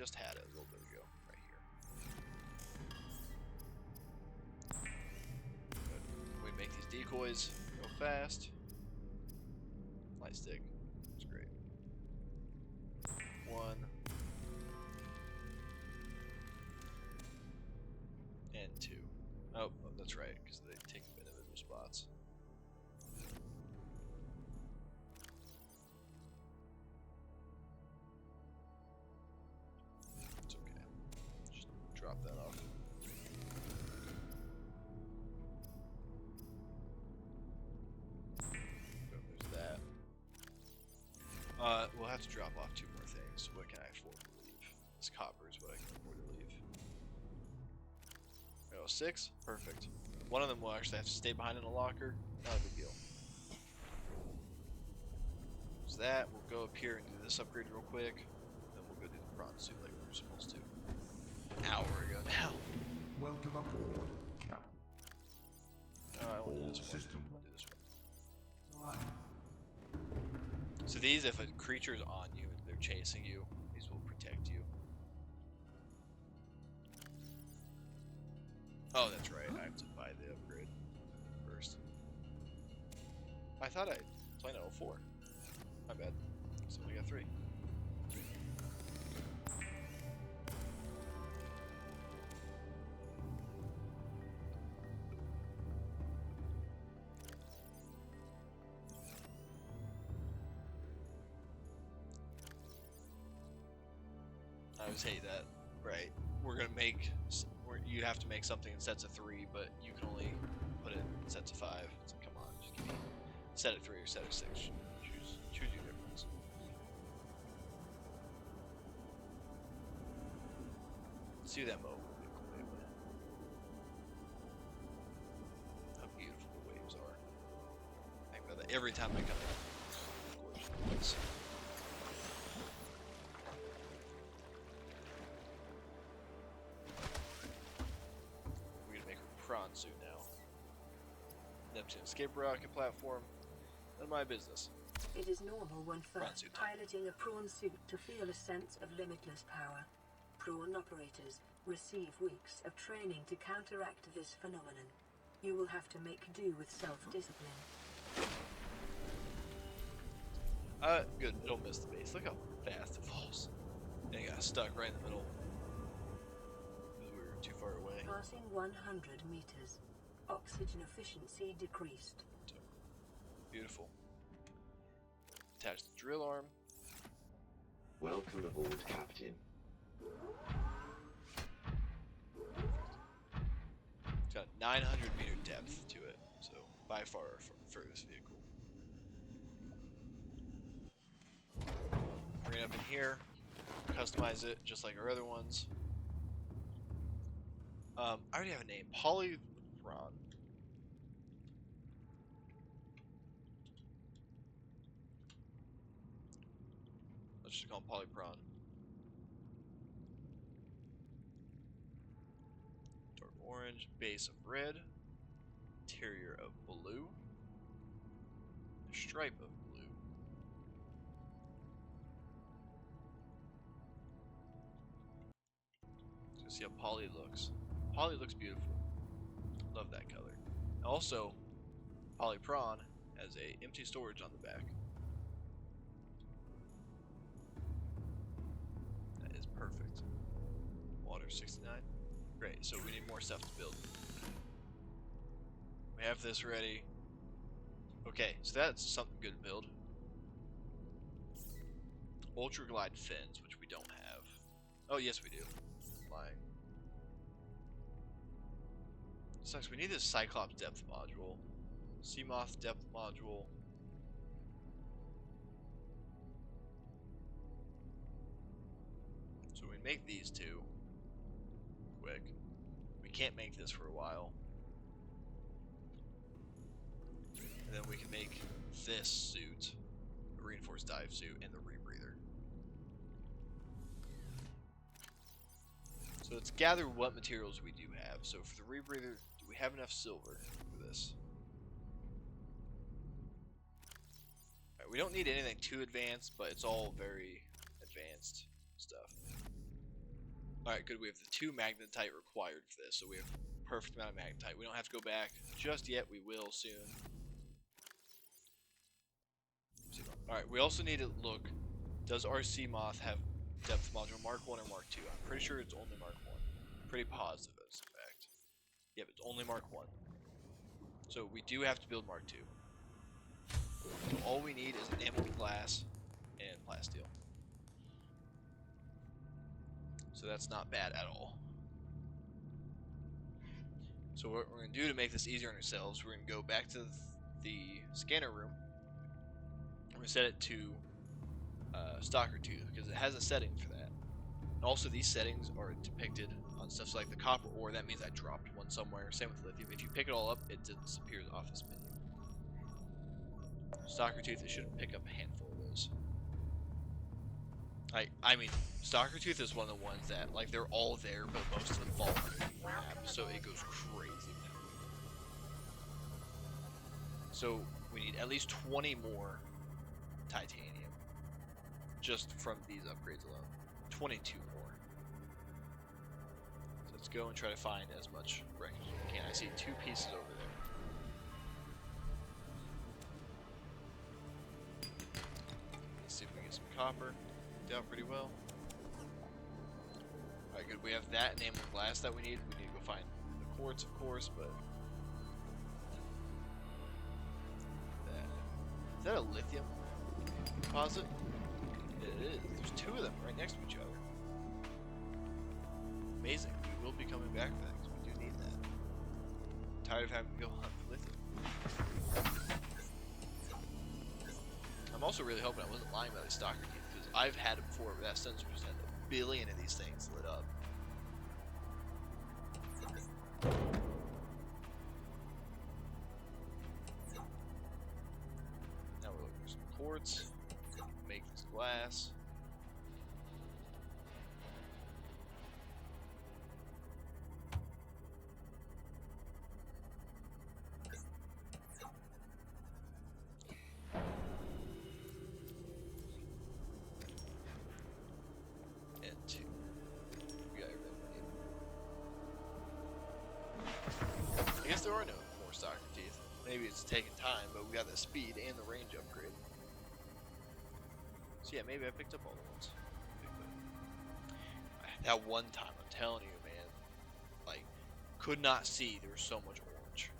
just had it a little bit ago, right here. Good. We make these decoys go fast. Light stick. That's great. 1. And 2. Oh, that's right, because they take up individual spots. It's okay. Just drop that off. There's that. We'll have to drop off 2 more things. What can I afford to leave? This copper is what I can afford to leave. Oh, 6? Perfect. One of them will actually have to stay behind in a locker. Not a big deal. So that, we'll go up here and do this upgrade real quick. Then we'll go do the prawn suit like we were supposed to. An hour ago now. Welcome aboard, Captain. I want to do All this one. system. I want to do this one. So these, if a creature is on you and they're chasing you, these will protect you. Oh, that's right. I have to buy the upgrade first. I thought I played at 04. My bad. So we got 3. I always hate that. Right. We're gonna make. You have to make something in sets of 3, but you can only put it in sets of 5. It's like, come on, just give me set of 3 or set of 6. Choose your difference. Let's do that mode. How beautiful the waves are. I think about that every time I come in. Gorgeous. Prawn suit now. Neptune escape rocket platform. None of my business. It is normal when Prawn first suit time. piloting a prawn suit to feel a sense of limitless power. Prawn operators receive weeks of training to counteract this phenomenon. You will have to make do with self-discipline. Good. It'll miss the base. Look how fast it falls. And it got stuck right in the middle. Because we were too far away. Passing 100 meters. Oxygen efficiency decreased. Beautiful. Attach the drill arm. Welcome aboard, Captain. It's got a 900-meter depth to it, so by far our furthest vehicle. Bring it up in here. Customize it just like our other ones. I already have a name. PRAWN. Let's just call him PRAWN. Dark orange, base of red, interior of blue, a stripe of blue. Let's see how Poly looks. Poly looks beautiful. Love that color. Also, PRAWN has a empty storage on the back. That is perfect. Water 69. Great, so we need more stuff to build. We have this ready. Okay, so that's something good to build. Ultra Glide fins, which we don't have. Oh, yes we do. Lying. Sucks, we need this Cyclops depth module. Seamoth depth module. So we make these 2. Quick. We can't make this for a while. And then we can make this suit, the reinforced dive suit, and the rebreather. So let's gather what materials we do have. So for the rebreather, do we have enough silver for this? Alright, we don't need anything too advanced, but it's all very advanced stuff. Alright, good. We have the 2 magnetite required for this, so we have perfect amount of magnetite. We don't have to go back just yet. We will soon. Alright, we also need to look. Does our sea moth have depth module Mark 1 or Mark 2? I'm pretty sure it's only Mark 1. Pretty positive as a fact. Yep, it's only Mark 1. So we do have to build Mark 2. So all we need is enameled glass and plasteel. So that's not bad at all. So what we're going to do to make this easier on ourselves, we're going to go back to the scanner room. We're going to set it to Stalker Tooth because it has a setting for that. And also these settings are depicted on stuff like the copper ore. That means I dropped one somewhere. Same with lithium. If you pick it all up, it disappears off this menu. Stalker Tooth, it should pick up a handful of those. I mean, Stalker Tooth is one of the ones that, like, they're all there, but most of them fall under the map, so it goes crazy now. So we need at least 20 more titanium, just from these upgrades alone. 22 more. So let's go and try to find as much wreckage as we can. I see 2 pieces over there. Let's see if we can get some copper. Out pretty well. Alright, good. We have that enameled glass that we need. We need to go find the quartz, of course, but is that a lithium deposit? It is. There's 2 of them right next to each other. Amazing. We will be coming back for that because we do need that. I'm tired of having to go hunt for lithium. I'm also really hoping I wasn't lying about the Stalker Teeth. I've had it before, but that sensor just had a billion of these things lit up. Now we're looking for some quartz. Make this glass. There are no more Stalker Teeth. Maybe it's taking time, but we got the speed and the range upgrade. So yeah, maybe I picked up all the ones. That one time, I'm telling you, man, like, could not see there was so much orange.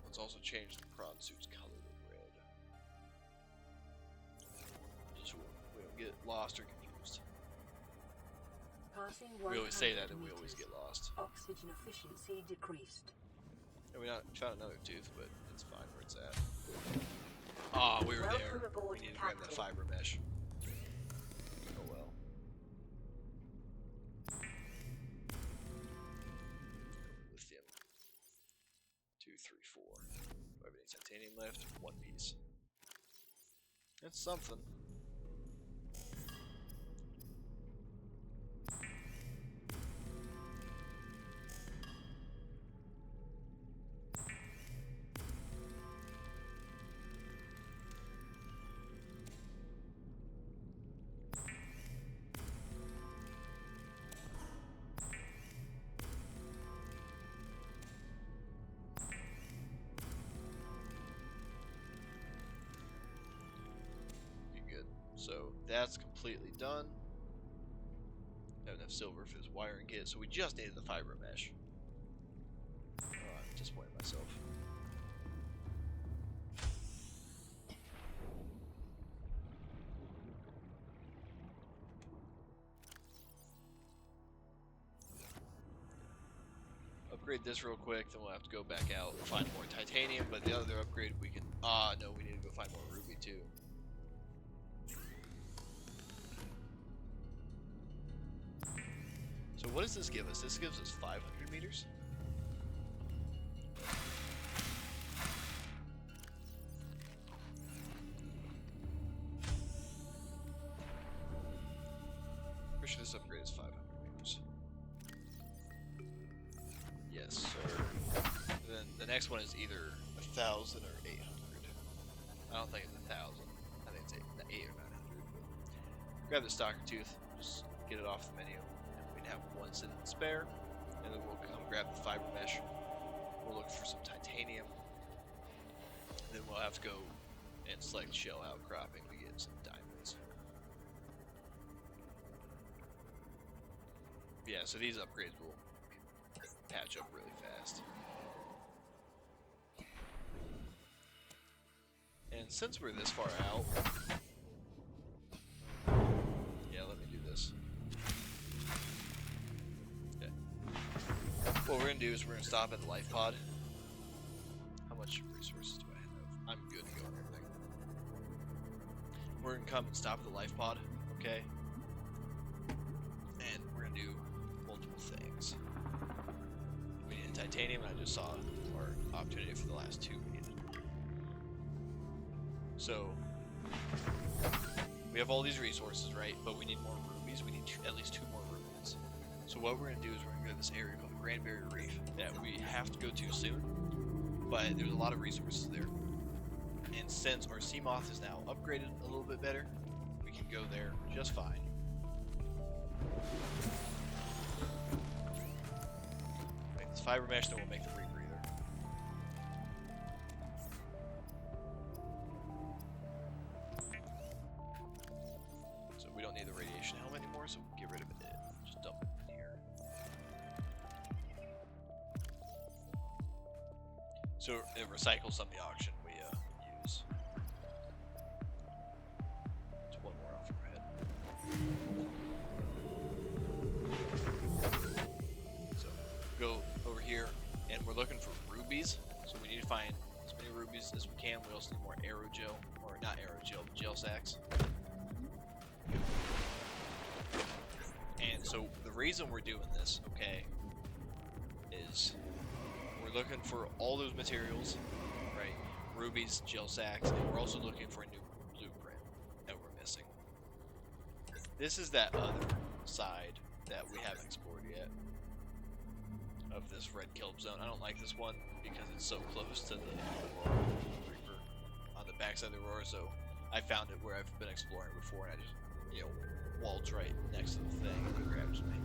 Let's also change the prawn suit's color to red. Just we don't get lost or confused. Passing We always say that 100 and we always meters. get lost. Oxygen efficiency decreased. And we found another tooth, but it's fine where it's at. Ah, we were there. Welcome aboard, We need to grab that Captain. fiber mesh. Oh well. Lithium. 2, 3, 4. Do I have any titanium left? 1 piece. That's something. So that's completely done. Have enough silver for this wiring kit, so we just needed the fiber mesh. Oh, I'm disappointed in myself. Upgrade this real quick, then we'll have to go back out and find more titanium, but the other upgrade we can... Ah, no, we need to go find more ruby too. So what does this give us? This gives us 500 meters? Pretty sure this upgrade is 500 meters. Yes, sir. Then the next one is either 1,000 or 800. I don't think it's 1,000. I think it's 8 or 900. Grab the stalker tooth, just get it off the menu, and we can have 1 citizen spare. And then we'll come grab the fiber mesh. We'll look for some titanium. And then we'll have to go and select shell outcropping to get some diamonds. Yeah, so these upgrades will patch up really fast. And since we're this far out, yeah, let me do this. Okay. What we're gonna do is we're gonna stop at the life pod. How much resources do I have? I'm good to go on everything. We're gonna come and stop at the life pod, okay? And we're gonna do multiple things. We need titanium, and I just saw our opportunity for the last 2 we needed. So, we have all these resources, right? But we need more rubies. We need at least 2 more rubies. So what we're going to do is we're going to go to this area called the Grand Barrier Reef that we have to go to soon. But there's a lot of resources there. And since our sea moth is now upgraded a little bit better, we can go there just fine. Make this fiber mesh, then we'll make the rebreather. So we don't need the radiation helmet anymore, so we'll get rid of it. Just dump it in here. So it recycles some of the auction we use. Just 1 more off our head. So go over here, and we're looking for rubies. So we need to find as many rubies as we can. We also need more aerogel, or not aerogel, but gel sacks. And so the reason we're doing this, okay, is we're looking for all those materials, right? Rubies, gel sacks, and we're also looking for a new blueprint that we're missing. This is that other side that we haven't explored yet of this red kelp zone. I don't like this one because it's so close to the Aurora Reaper on the backside of the Aurora, so I found it where I've been exploring before, and I just, you know, waltz right next to the thing and it grabs me.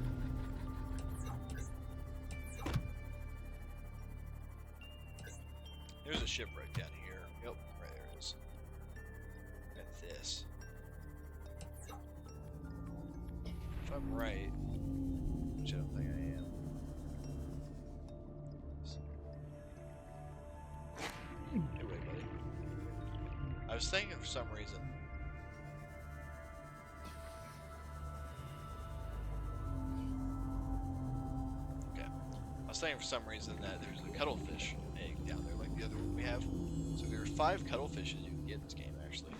There's a shipwreck down here. Yep, right there it is. Got this. If I'm right, which I don't think I am. Hey, wait, buddy. I was thinking for some reason. I was saying for some reason that there's a cuttlefish egg down there like the other one we have. So there are 5 cuttlefishes you can get in this game, actually.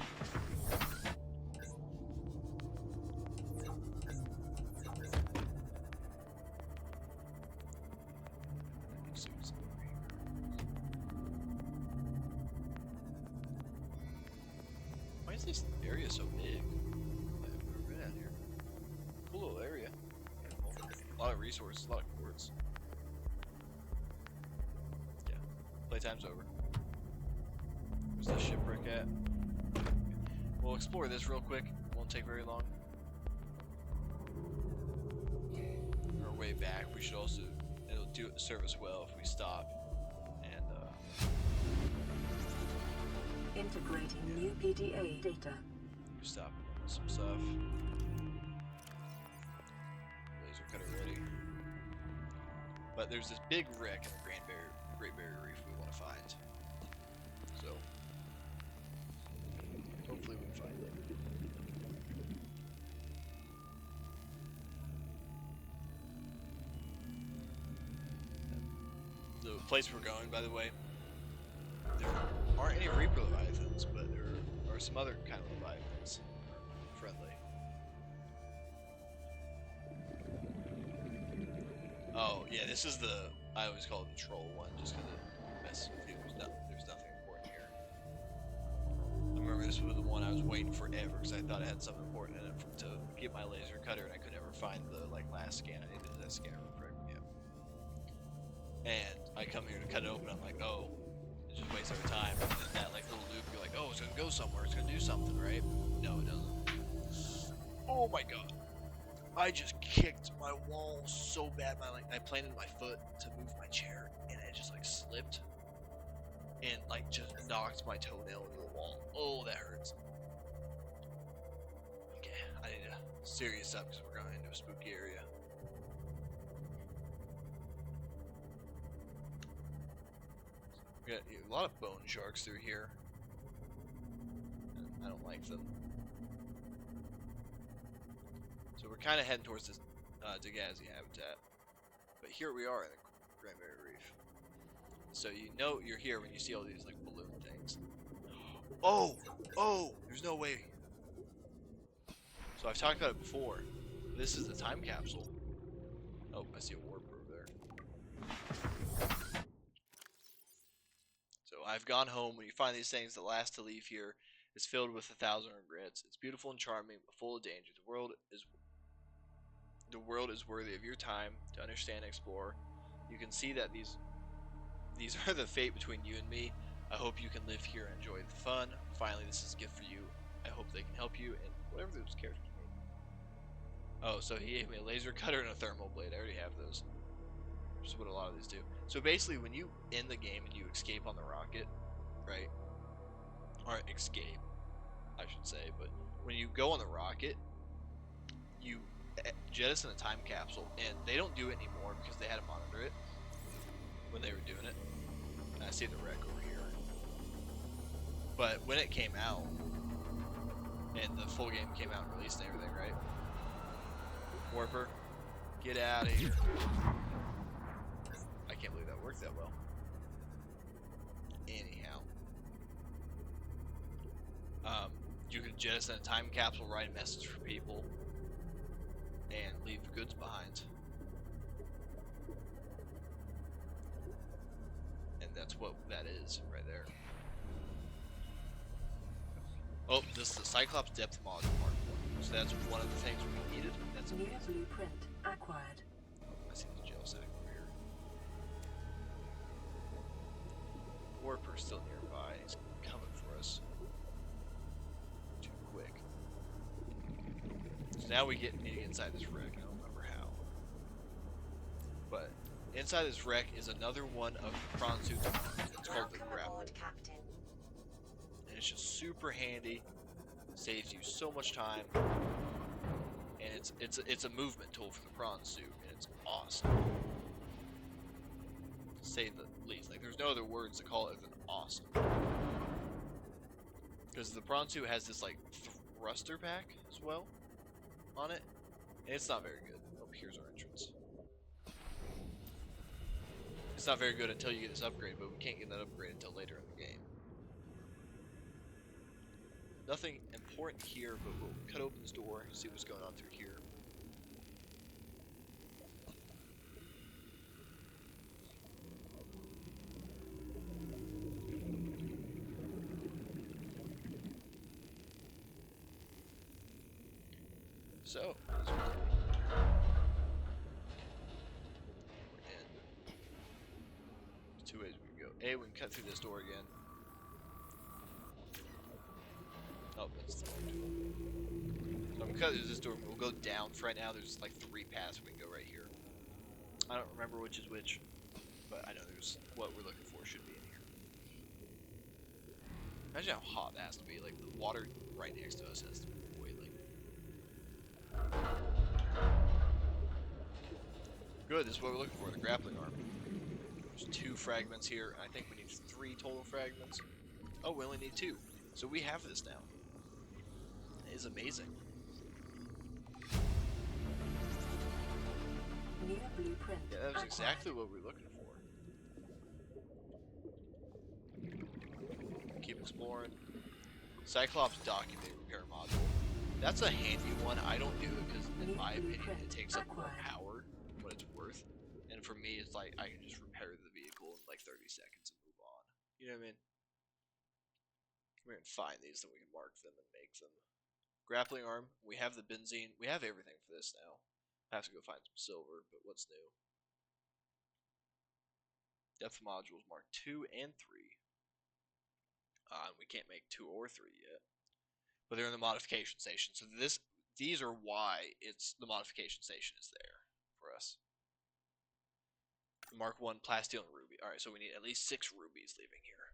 Why is this area so big? I've never been out here. Cool little area. A lot of resources, a lot of quartz. Playtime's over. Where's the shipwreck at? We'll explore this real quick. Won't take very long. On our way back, we should also, it'll serve us well if we stop and Integrating new PDA data. stop and some stuff. Laser cutter ready. But there's this big wreck in the Great Barrier Reef we want to find. So hopefully we can find it. The place we're going, by the way, there aren't any Reaper Leviathans, but there are some other kind of Leviathans friendly. Oh, yeah, this is the, I always call it the troll one, just because it messes with you. There's nothing important here. I remember this was the one I was waiting forever, because I thought it had something important in it to get my laser cutter, and I could never find the, last scan. I needed that scanner real quick, yeah. And I come here to cut it open, I'm like, oh, it just wastes our time. And then that, little loop, you're like, oh, it's gonna go somewhere. It's gonna do something, right? No, it doesn't. Oh my god. I just kicked my wall so bad. I planted my foot to move my chair, and it just like slipped, and like just knocked my toenail into the wall. Oh, that hurts. Okay, I need to serious up because we're going into a spooky area. We got a lot of bone sharks through here. I don't like them. So we're kind of heading towards this Dagazi habitat. But here we are in the Grand Barrier Reef. So you know you're here when you see all these like balloon things. Oh! Oh! There's no way. So I've talked about it before. This is the time capsule. Oh, I see a warp over there. So I've gone home. When you find these things, the last to leave here is filled with 1,000 regrets. It's beautiful and charming, but full of danger. The world is worthy of your time to understand and explore. You can see that these are the fate between you and me. I hope you can live here and enjoy the fun. Finally, this is a gift for you. I hope they can help you and whatever those characters need. Oh, so he gave me a laser cutter and a thermal blade. I already have those. Which is what a lot of these do. So basically, when you end the game and you escape on the rocket, right? Or escape, I should say. But when you go on the rocket, you jettison a time capsule, and they don't do it anymore because they had to monitor it when they were doing it. And I see the wreck over here. But when it came out, and the full game came out and released and everything, right? Warper, get out of here. I can't believe that worked that well. Anyhow. You can jettison a time capsule, write a message for people, and leave goods behind. And that's what that is right there. Oh, this is the Cyclops depth module Mark 1. So that's one of the things we needed. That's New amazing. blueprint acquired. I see the gel sack over here. Warper's still nearby. He's coming for us. Too quick. So now we need to get inside this wreck. I don't remember how. But inside this wreck is another one of the prawn suits. It's called the Welcome grapple. aboard, Captain. And it's just super handy. Saves you so much time. And it's a movement tool for the prawn suit, and it's awesome. To say the least. Like there's no other words to call it than awesome. Because the prawn suit has this like thruster pack as well on it. And it's not very good. Oh, here's our entrance. It's not very good until you get this upgrade, but we can't get that upgrade until later in the game. Nothing important here, but we'll cut open this door, see what's going on through here. So, as we we're in. There's two ways we can go. A, we can cut through this door again. Oh, that's the wrong door. So I'm gonna cut through this door. We'll go down. For right now, there's like 3 paths. We can go right here. I don't remember which is which, but I know there's what we're looking for should be in here. Imagine how hot that has to be. Like the water right next to us has to be boiling. Good. This is what we're looking for. The grappling arm. There's 2 fragments here. I think we need 3 total fragments. Oh, we only need 2. So we have this now. It is amazing. New blueprint Yeah, that was acquired. exactly what we were looking for. Keep exploring. Cyclops document repair module. That's a handy one. I don't do it because, in my opinion, it takes up more power than what it's worth. And for me, it's like I can just repair the vehicle in like 30 seconds and move on. You know what I mean? We can find these, then we can mark them and make them. Grappling arm. We have the benzene. We have everything for this now. I have to go find some silver, but what's new? Depth modules mark 2 and 3. We can't make 2 or 3 yet. But they're in the modification station. So these are why the modification station is there for us. Mark 1 plasteel and ruby. Alright, so we need at least 6 rubies leaving here.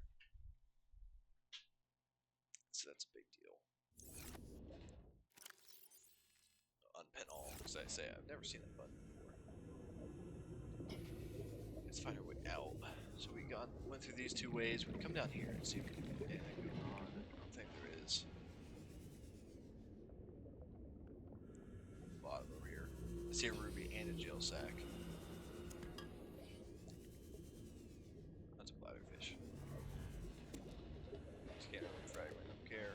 So that's a big deal. Unpin all, because I say I've never seen that button before. Let's find our way out. So we went through these 2 ways. We can come down here and see if we can do anything going on. I don't think there is. Bottom over here. I see a ruby and a jail sack. That's a bladderfish. Scanner fragment, don't care.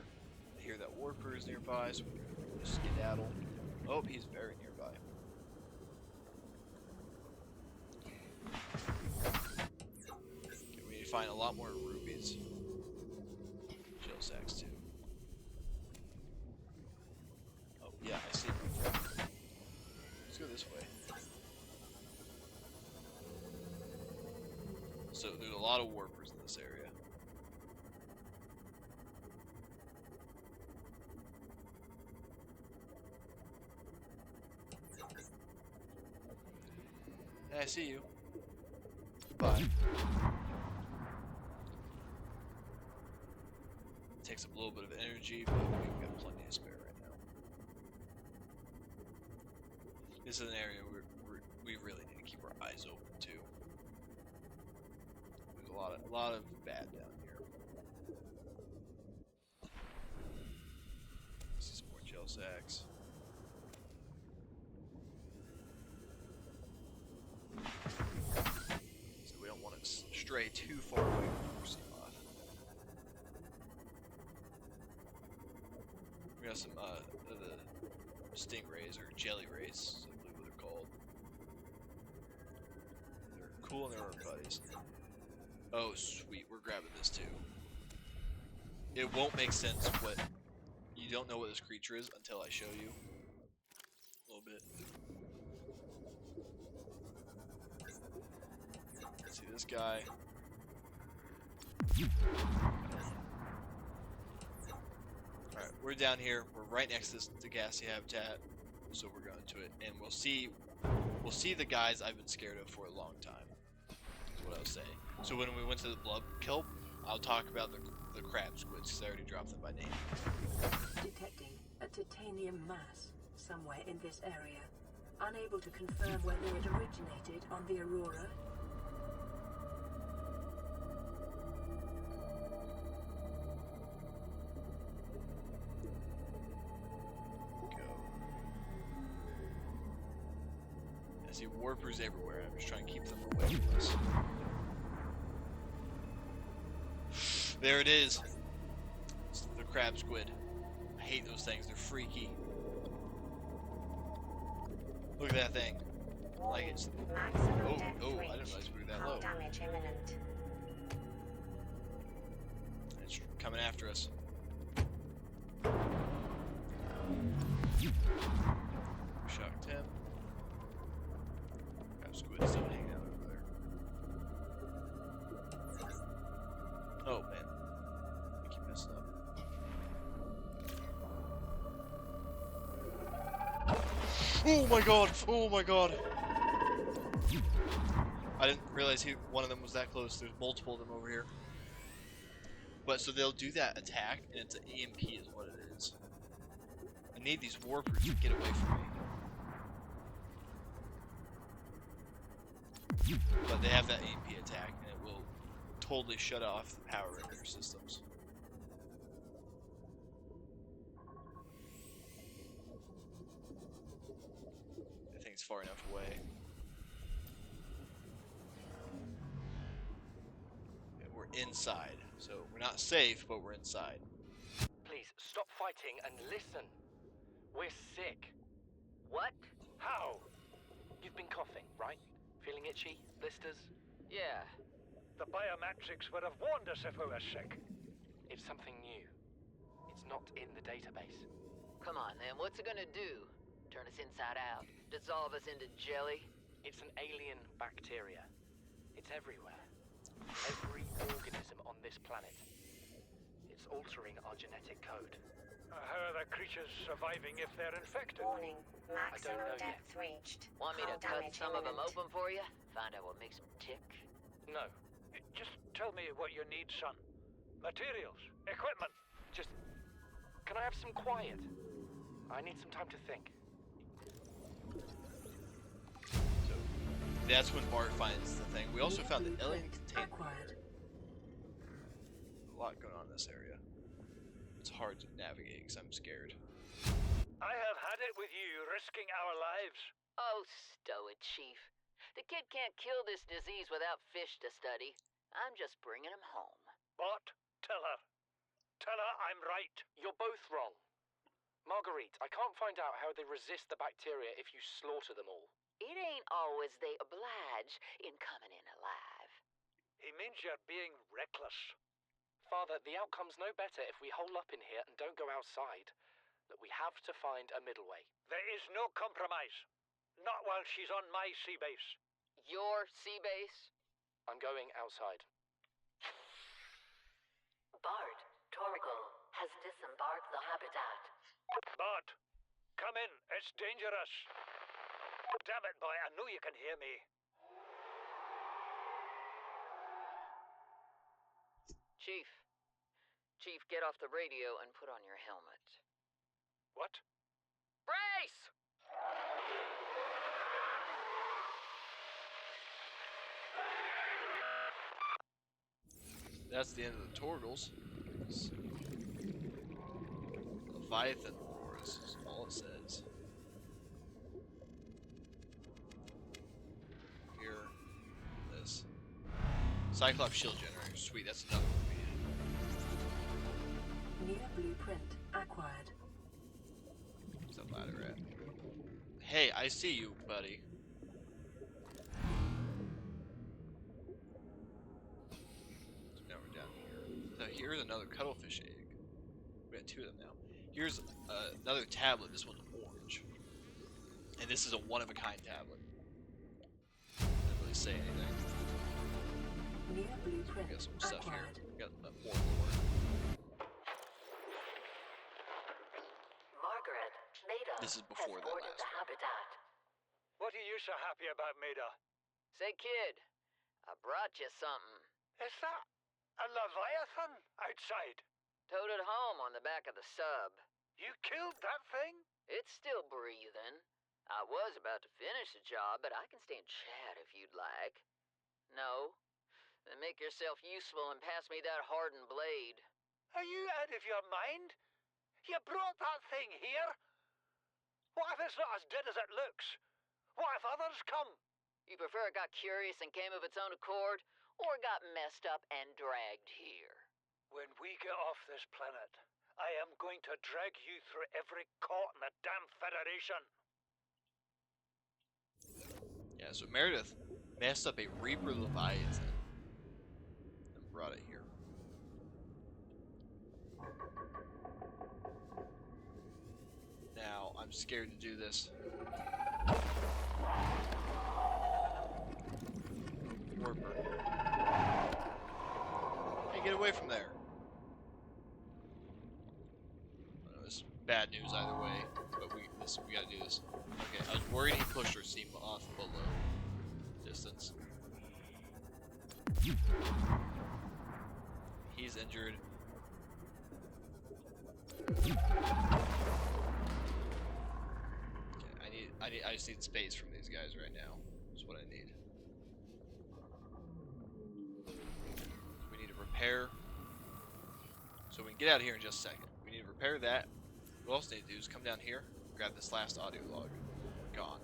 I hear that warper is nearby, so we're gonna skedaddle. Oh, he's very nearby. Okay, we need to find a lot more rubies. Jail sacks too. Oh yeah, I see him right there. Let's go this way. So there's a lot of warpers in this area. I see you. Bye. Takes up a little bit of energy, but we've got plenty to spare right now. This is an area we really need to keep our eyes open to. There's a lot of bad down here. See some more gel sacks. So we don't want to stray too far away from Seamoth. We got some the stingrays or jelly rays, I believe what they're called. They're cool and they're our buddies. Oh sweet, we're grabbing this too. It won't make sense what you don't know what this creature is until I show you a little bit. See this guy. Alright, we're down here. We're right next to the gassy habitat. So we're going to it. And we'll see the guys I've been scared of for a long time. That's what I was saying. So when we went to the blood kelp, I'll talk about the crab squids because I already dropped them by name. Detecting a titanium mass somewhere in this area. Unable to confirm whether it originated on the Aurora. I see warpers everywhere. I'm just trying to keep them away from us. There it is. It's the crab squid. I hate those things. They're freaky. Look at that thing. Like it's. Oh, I didn't realize we were that low. Damage imminent. It's coming after us. Shocked him. Crab squid still hanging out over there. Oh man. I keep messing up. Oh my god! Oh my god! I didn't realize one of them was that close. There's multiple of them over here. But so they'll do that attack, and it's an EMP is what it is. I need these warpers to get away from me. But they have that EMP attack, and it will totally shut off the power in their systems. I think it's far enough away. Yeah, we're inside, so we're not safe, but we're inside. Please, stop fighting and listen. We're sick. What? How? You've been coughing, right? Feeling itchy? Blisters? Yeah. The biometrics would have warned us if we were sick. It's something new. It's not in the database. Come on, then. What's it gonna do? Turn us inside out? Dissolve us into jelly? It's an alien bacteria. It's everywhere. Every organism on this planet. altering our genetic code. How are the creatures surviving if they're infected? Warning. I don't know Maximum yet. depth reached. Want me to Hull cut damage some of them imminent. open for you? Find out what makes them tick? No. Just tell me what you need, son. Materials, equipment. Just... Can I have some quiet? I need some time to think. So that's when Bart finds the thing. We also found the alien container. Acquired. A lot going on in this area. It's hard to navigate because I'm scared. I have had it with you risking our lives. Oh, stow it, Chief. The kid can't kill this disease without fish to study. I'm just bringing him home. But tell her. Tell her I'm right. You're both wrong. Marguerite, I can't find out how they resist the bacteria if you slaughter them all. It ain't always they oblige in coming in alive. He means you're being reckless. Father, the outcome's no better if we hole up in here and don't go outside. Look, we have to find a middle way. There is no compromise. Not while she's on my sea base. Your sea base? I'm going outside. Bart, Torgal has disembarked the habitat. Bart, come in. It's dangerous. Damn it, boy. I know you can hear me. Chief, get off the radio and put on your helmet. What? Brace! That's the end of the Torgals. Leviathan roars is all it says. Here, this. Cyclops shield generator. Sweet, that's another one we need. Near blueprint acquired. Where's that ladder at? Hey, I see you, buddy. So now we're down here. So here's another cuttlefish egg. We got 2 of them now. Here's another tablet. This one's orange. And this is a one-of-a-kind tablet. Doesn't really say anything. Near We blueprint got some stuff here. acquired. We got more lore. Margaret, Maida This is has before that boarded last the one. habitat. What are you so happy about, Maida? Say, kid, I brought you something. Is that a Leviathan outside? Towed it home on the back of the sub. You killed that thing? It's still breathing. I was about to finish the job, but I can stay and chat if you'd like. No? Then make yourself useful and pass me that hardened blade. Are you out of your mind? You brought that thing here? What if it's not as dead as it looks? What if others come? You prefer it got curious and came of its own accord, or got messed up and dragged here? When we get off this planet, I am going to drag you through every court in the damn Federation. Yeah, so Meredith messed up a Reaper Leviathan and brought it here. Now, I'm scared to do this. Warper. Hey, get away from there. I know this is bad news either way, but we gotta do this. Okay, I was worried he pushed our seam off below distance. He's injured. Okay, I just need space from these guys right now. That's what I need. We need to repair. So we can get out of here in just a second. We need to repair that. What else we need to do is come down here, grab this last audio log. Gone.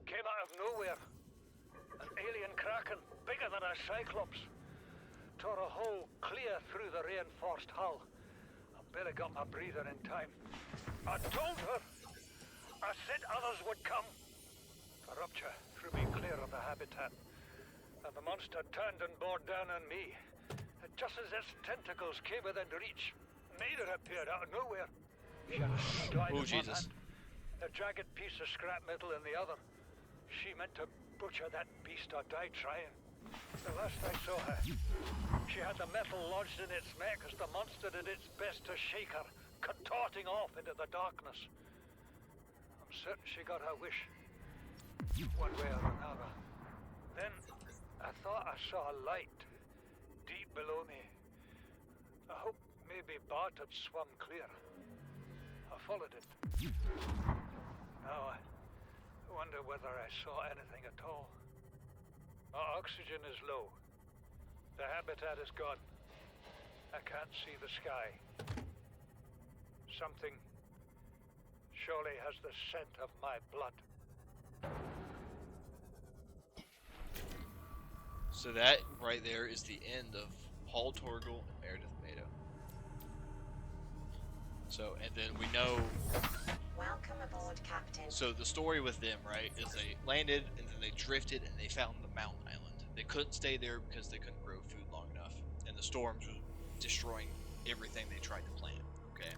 Came out of nowhere. An alien kraken, bigger than a Cyclops. Tore a hole clear through the reinforced hull. I barely got my breather in time. I told her. I said others would come. The rupture threw me clear of the habitat. And the monster turned and bore down on me. And just as its tentacles came within reach, Maida appeared out of nowhere. She had a slide in Oh, one Jesus. hand, a jagged piece of scrap metal in the other. She meant to butcher that beast or die trying. The last I saw her, She had the metal lodged in its neck as the monster did its best to shake her, contorting off into the darkness. I'm certain she got her wish, one way or another. Then I thought I saw a light deep below me. I hoped maybe Bart had swum clear. I followed it. Now I wonder whether I saw anything at all. Our oxygen is low. The habitat is gone. I can't see the sky. Something surely has the scent of my blood. So that right there is the end of Paul Torgal and Meredith Mato. So, and then we know. Welcome aboard, Captain. So the story with them, right, is they landed and then they drifted and they found the mountain island. They couldn't stay there because they couldn't grow food long enough, and the storms were destroying everything they tried to plant. Okay.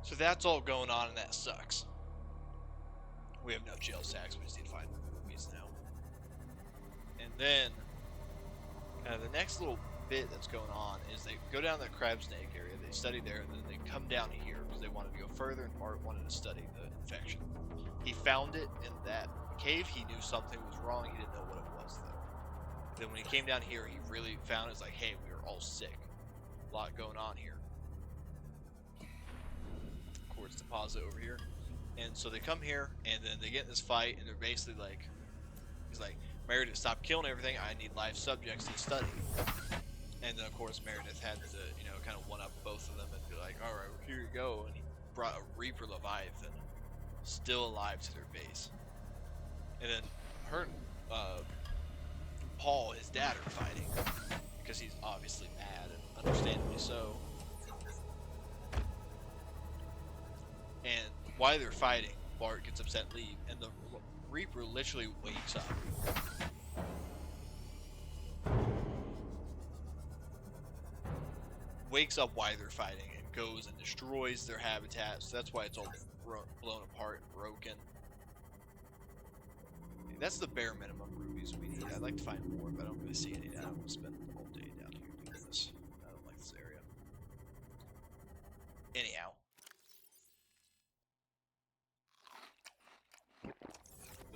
So that's all going on, and that sucks. We have no jail sacks. We just need to find movies now. And then, kind of the next little bit that's going on is they go down the crab snake area. They study there, and then they come down here because they wanted to go further, and Bart wanted to study the infection. He found it in that cave. He knew something was wrong. He didn't know what it was, though. Then when he came down here, he really found it's like, hey, we are all sick. A lot going on here. Quartz deposit over here. And so they come here, and then they get in this fight, and they're basically like, he's like, Meredith, stop killing everything. I need live subjects to study. And then, of course, Meredith had to, you know, kind of one-up both of them and be like, all right, well, here you go. And he brought a Reaper Leviathan, still alive, to their base. And then her and Paul, his dad, are fighting because he's obviously mad, and understandably so. And while they're fighting, Bart gets upset and leaves, and the Reaper literally wakes up. Wakes up while they're fighting and goes and destroys their habitat, so that's why it's all blown apart and broken. That's the bare minimum rubies we need. I'd like to find more, but I don't really see any. I don't want to spend the whole day down here doing this. I don't like this area. Anyhow.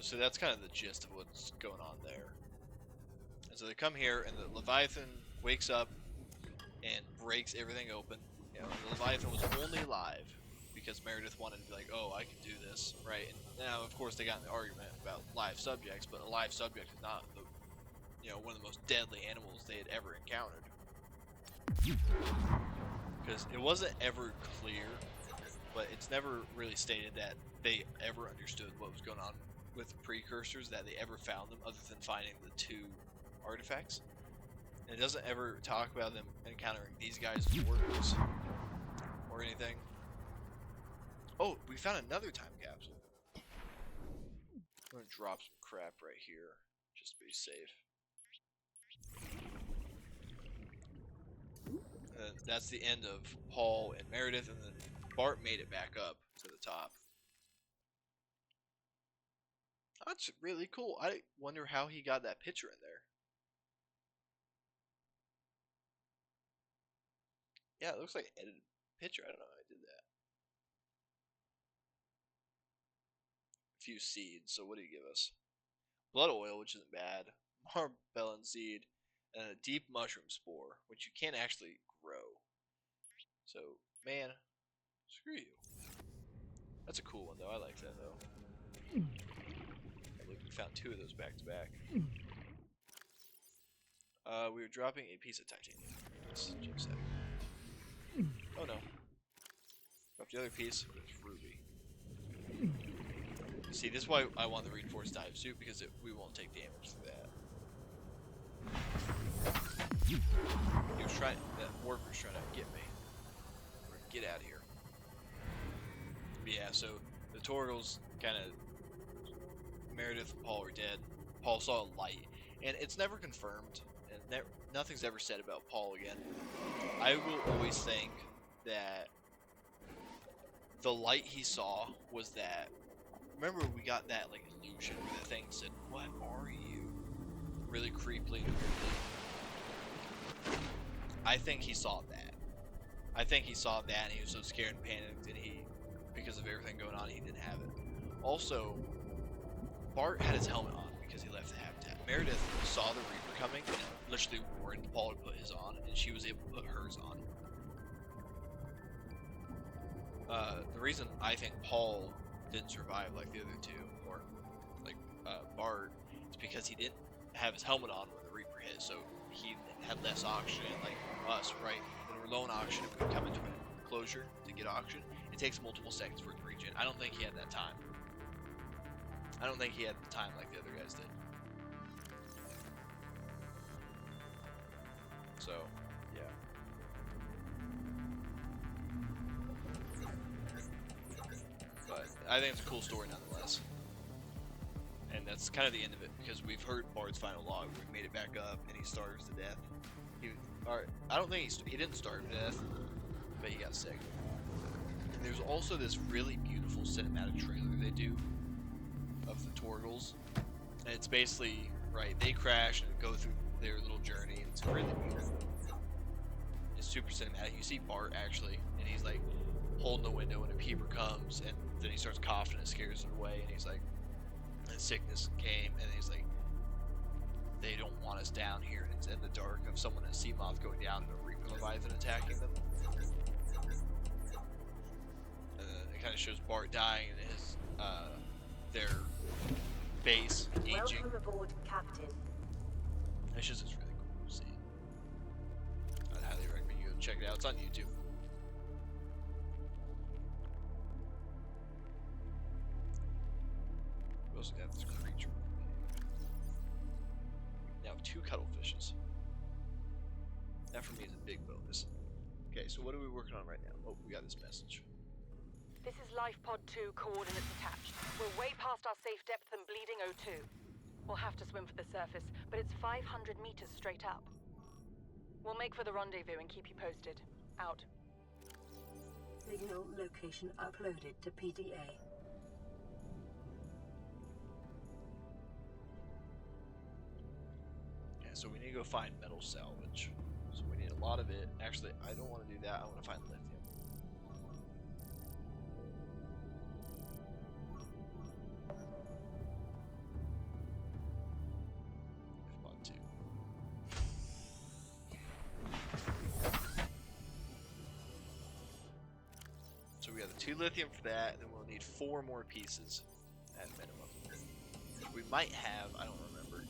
So that's kind of the gist of what's going on there. And so they come here, and the Leviathan wakes up and breaks everything open. You know, the Leviathan was only alive because Meredith wanted to be like, oh, I can do this, right? And now, of course, they got in the argument about live subjects, but a live subject is not, the, you know, one of the most deadly animals they had ever encountered. Because it wasn't ever clear, but it's never really stated that they ever understood what was going on with the precursors, that they ever found them, other than finding the 2 artifacts. And it doesn't ever talk about them encountering these guys as workers or anything. Oh, we found another time capsule. I'm gonna drop some crap right here, just to be safe. And that's the end of Paul and Meredith, and then Bart made it back up to the top. That's really cool. I wonder how he got that picture in there. Yeah, it looks like an edited picture. I don't know how I did that. A few seeds. So what do you give us? Blood oil, which isn't bad. Marbellin seed. And a deep mushroom spore, which you can't actually grow. So, man, screw you. That's a cool one, though. I like that, though. Look, we found 2 of those back to back. We were dropping a piece of titanium. Let's check that. Oh no. Drop the other piece, but it's ruby. See, this is why I want the reinforced dive suit, because we won't take damage through that. He was trying, that worker's trying to get me. Get out of here. But yeah, so the Torgals kind of, Meredith and Paul are dead. Paul saw a light, and it's never confirmed, and nothing's ever said about Paul again. I will always think that the light he saw was that. Remember, we got that like illusion where the thing said, "What are you?" Really creepily. I think he saw that. I think he saw that and he was so scared and panicked, and because of everything going on, he didn't have it. Also, Bart had his helmet on because he left the habitat. Meredith saw the Reaper coming and literally warned Paul to put his on, and she was able to put hers on. The reason I think Paul didn't survive like the other two, or like Bart, is because he didn't have his helmet on when the Reaper hit, so he had less oxygen, like us, right? When we're low on oxygen, if we come into an enclosure to get oxygen, it takes multiple seconds for it to regen. I don't think he had that time. I don't think he had the time like the other guys did. So, yeah. But I think it's a cool story nonetheless. And that's kind of the end of it, because we've heard Bart's final log. We've made it back up, and he starves to death. I don't think he didn't starve to death, but he got sick. And there's also this really beautiful cinematic trailer they do of the Torgals, and it's basically, right, they crash and go through their little journey, and it's really beautiful. It's super cinematic. You see Bart actually, and he's like holding the window when a peeper comes, and then he starts coughing and it scares it away, and he's like, and sickness came, and he's like, they don't want us down here, and it's in the dark of someone in Seamoth going down and a Reaper Leviathan attacking them. And then it kind of shows Bart dying and his their base aging. Welcome aboard, Captain. It's just it's really cool to see. I'd highly recommend you go check it out. It's on YouTube. We also got this creature. Now 2 cuttlefishes. That for me is a big bonus. Okay, so what are we working on right now? Oh, we got this message. This is Life Pod 2 coordinates attached. We're way past our safe depth and bleeding O2. We'll have to swim for the surface, but it's 500 meters straight up. We'll make for the rendezvous and keep you posted. Out. Signal location uploaded to PDA. Okay, so we need to go find metal salvage. So we need a lot of it. Actually, I don't want to do that. I want to find lithium. So we have the 2 lithium for that, and then we'll need 4 more pieces at minimum. We might have, I don't remember.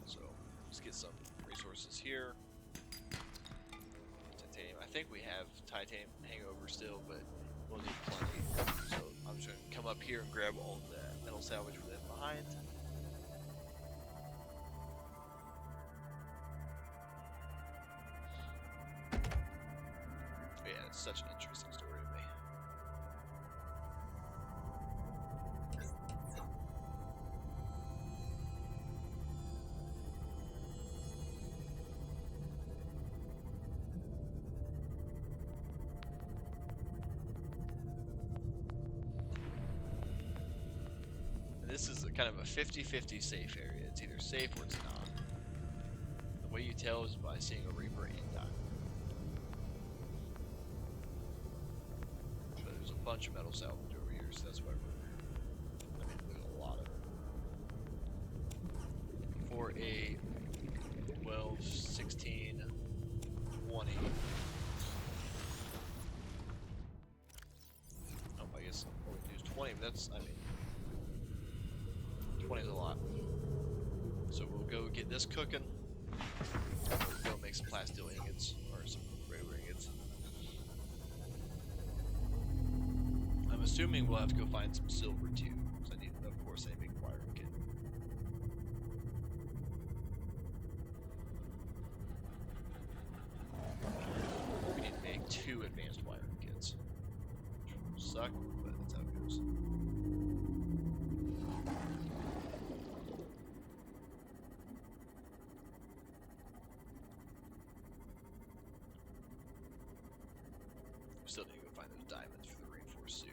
So let's get some resources here. Titanium. I think we have titanium hangover still, but we'll need plenty. So I'm just gonna come up here and grab all of that metal salvage we left behind. Yeah, it's such an interesting story to me. This is kind of a 50-50 safe area. It's either safe or it's not. The way you tell is by seeing a Reaper and dying. But there's a bunch of metal salvage over here, so that's why we're... I mean, there's a lot of it. For a 12, 16, 20... Oh, I guess all we do is 20, but that's, I mean... 20 is a lot. So we'll go get this cooking. We'll go make some plasteel ingots, or some regular ingots. I'm assuming we'll have to go find some silver too, because I need, of course, a big wiring kit. We need to make 2 advanced wiring kits. Which will suck, but that's how it goes. Still need to go find those diamonds for the reinforced suit.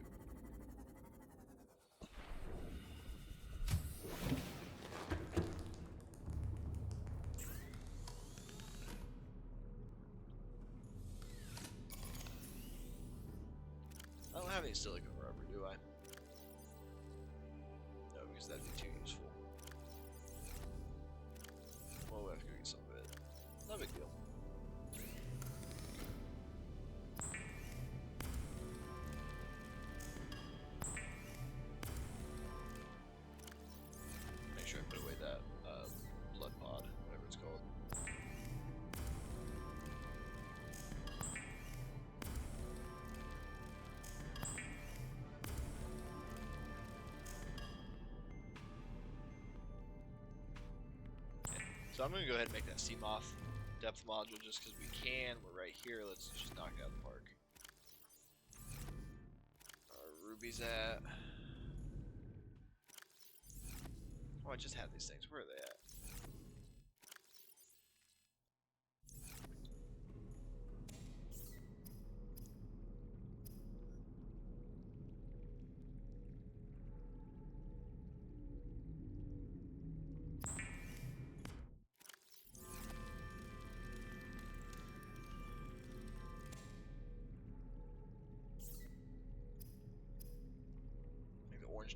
I don't have any silicone rubber, do I? No, because that'd be too useful. Well, we have to go get some of it. No big deal. Make sure I put away that blood pod, whatever it's called. So I'm gonna go ahead and make that sea moth depth module just because we can. We're right here. Let's just knock it out of the park. Ruby's at. Oh, I just had these things. Where are they at?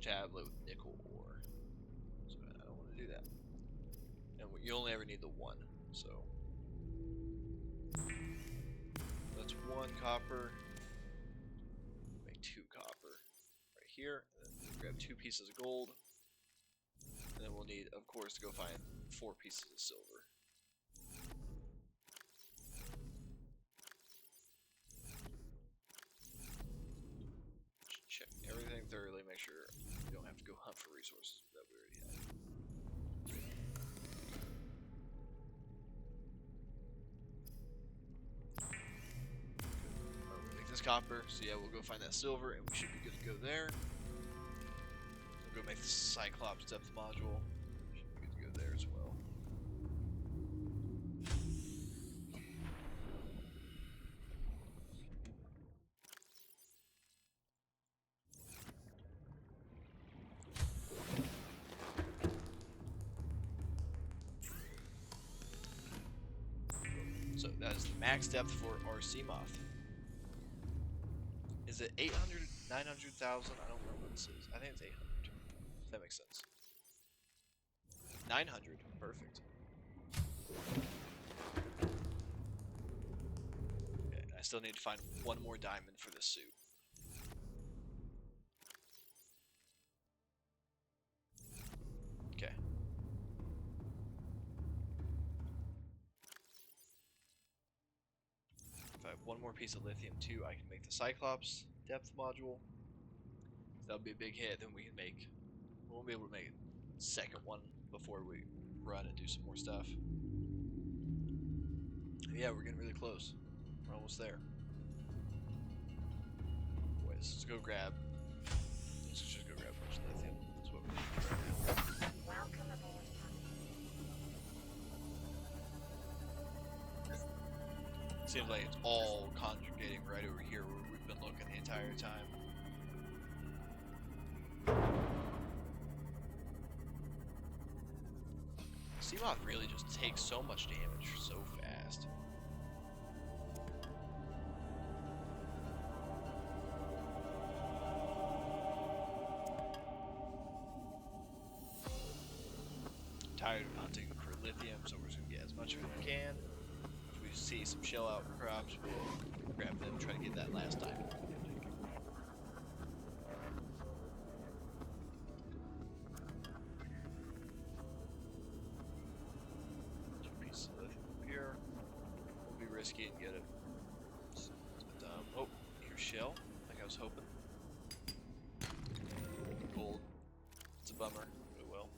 Tablet with nickel ore. So I don't want to do that. And you only ever need the one. So that's 1 copper. Make 2 copper right here. And then grab 2 pieces of gold. And then we'll need, of course, to go find 4 pieces of silver. Check everything thoroughly, make sure you don't have to go hunt for resources that we already have. We'll make this copper, so yeah, we'll go find that silver and we should be good to go there. We'll go make the Cyclops depth module. Should be good to go there as well. So that is the max depth for our sea moth. Is it 800, 900,000? I don't remember what this is. I think it's 800. If that makes sense. 900. Perfect. Okay, I still need to find 1 more diamond for this suit. Okay. If I have 1 more piece of lithium too, I can make the Cyclops depth module. That'll be a big hit. Then we can make. We won't be able to make a second one before we run and do some more stuff. Yeah, we're getting really close. We're almost there. Wait, let's go grab. Let's just go grab a bunch of lithium. That's what we need right now. Welcome aboard. Seems like it's all congregating right over here where we've been looking the entire time. Seamoth really just takes so much damage so fast. I'm tired of hunting for lithium, so we're just gonna get as much of it as we can. If we see some shell outcrops, we'll grab them, try to get that last diamond. Risky and get it. But, oh, here's shell, like I was hoping. Gold. It's a bummer, but it will.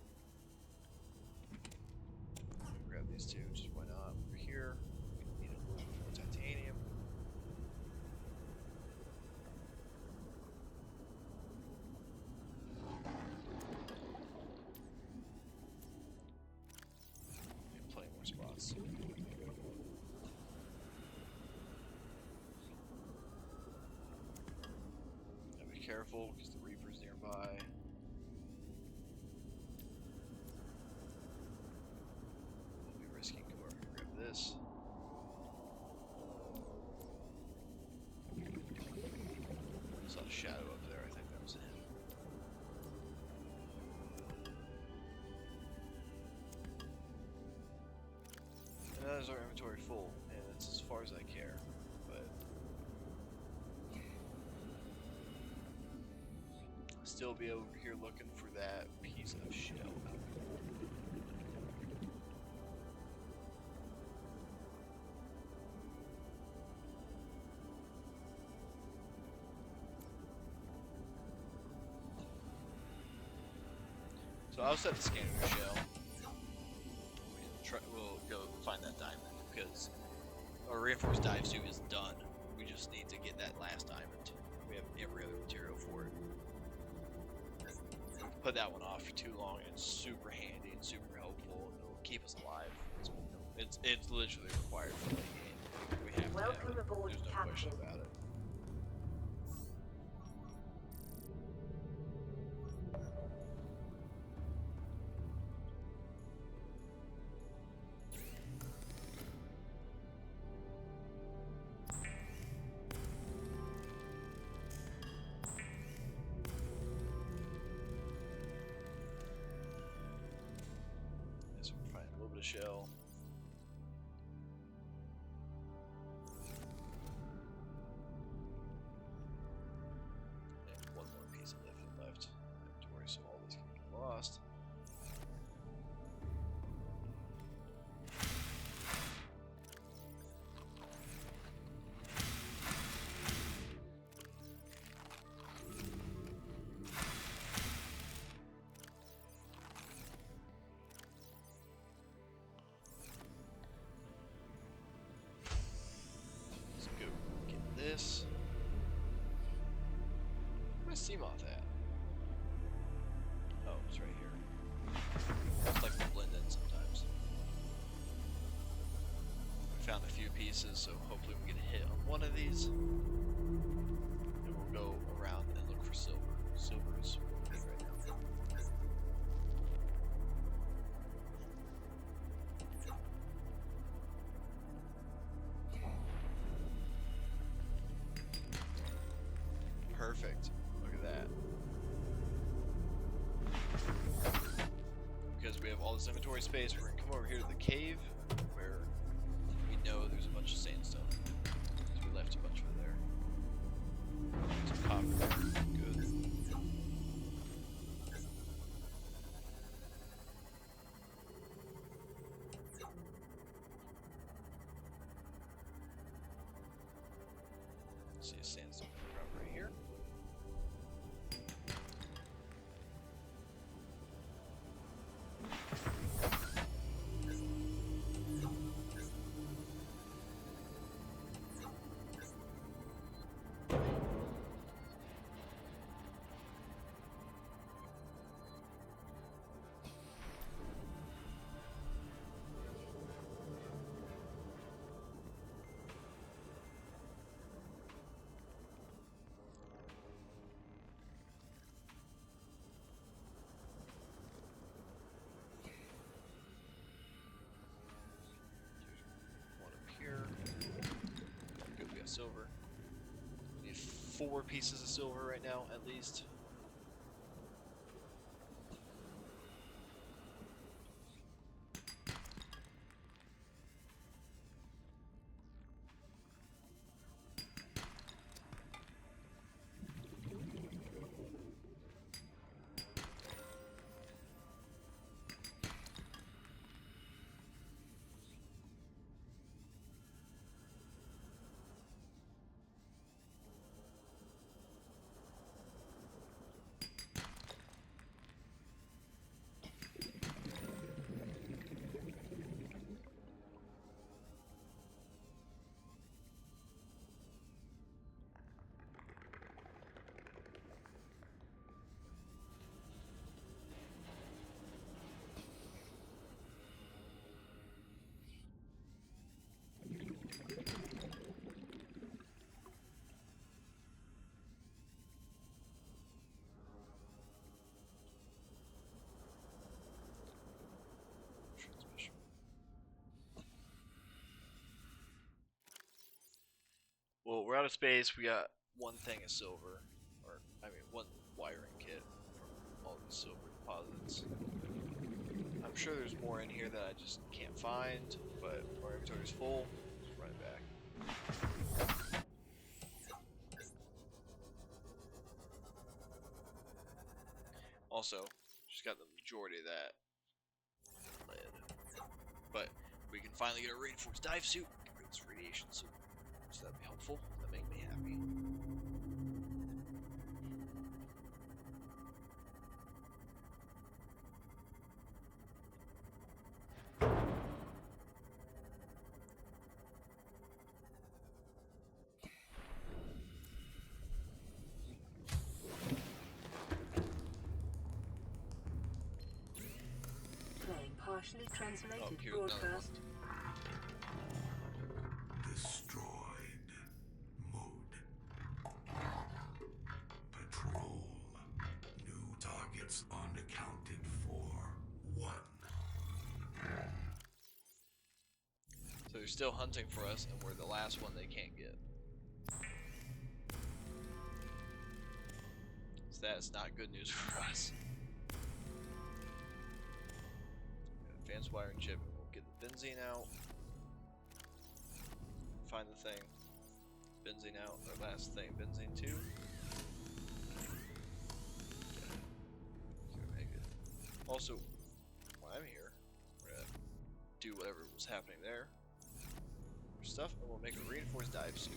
Grab these two, just why not? Over here. Need a little more titanium. And plenty more spots. careful because the Reaper's nearby. We'll be risking. Come over and grab this. I saw a shadow up there. I think that was him. And that is our inventory full, and it's as far as I care. But still be over here looking for that piece of shell. So I'll set the scanner shell. We'll go find that diamond because our reinforced dive suit is done. We just need to get that last diamond. We have every other material for it. Put that one off for too long. It's super handy and super helpful. And it'll keep us alive. It's literally required for the game. We have to Welcome have it. aboard, There's no question Captain. about it. So we're finding a little bit of shell. And one more piece of left inventory, so all this can get lost. Let's go get this. Where's Seamoth at? Oh, it's right here. It's like they blend in sometimes. We found a few pieces, so hopefully we get a hit on one of these. And we'll go around and look for silver. Silver is big right now. Perfect. Look at that. Because we have all this inventory space, we're gonna come over here to the cave where we know there's a bunch of sandstone. So we left a bunch over there. Some copper there. Good. See a sandstone around right here. One up here. Good, we got silver. We need 4 pieces of silver right now, at least. we're out of space. We got one thing of silver, or I mean, one wiring kit from all these silver deposits. I'm sure there's more in here that I just can't find, but our inventory's full. Let's run it back. Also, just got the majority of that lead, but we can finally get a reinforced dive suit. Get rid of this radiation suit, so that'd be helpful. That'd make me happy. Partially translated here's another broadcast. Destroyed. Mode. Patrol. New targets unaccounted for. 1. So they're still hunting for us, and we're the last one they can't get. So that's not good news for us. Advanced wiring chip, and we'll get the benzene out. Find the thing. Benzene out, our last thing. Benzene 2. Make it. Also, while I'm here, we're gonna do whatever was happening there. Stuff, and we'll make a reinforced dive suit.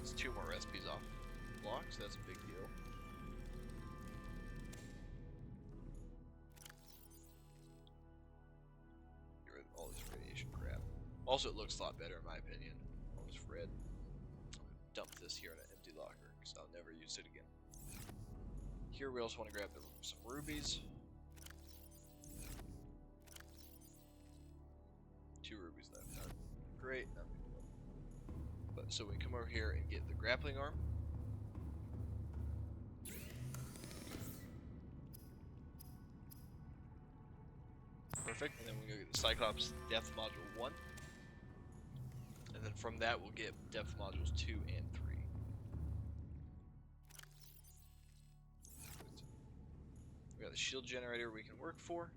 It's 2 more recipes off block, so that's a big deal. Get rid of all this radiation crap. Also, it looks a lot better in my opinion. All this red. I'm gonna dump this here in an empty locker, because I'll never use it again. Here we also want to grab some rubies. 2 rubies left. Not great, not big deal. But so we come over here and get the grappling arm. Perfect, and then we go get the Cyclops depth module 1. And then from that we'll get depth modules 2 and 3. We got the shield generator we can work for.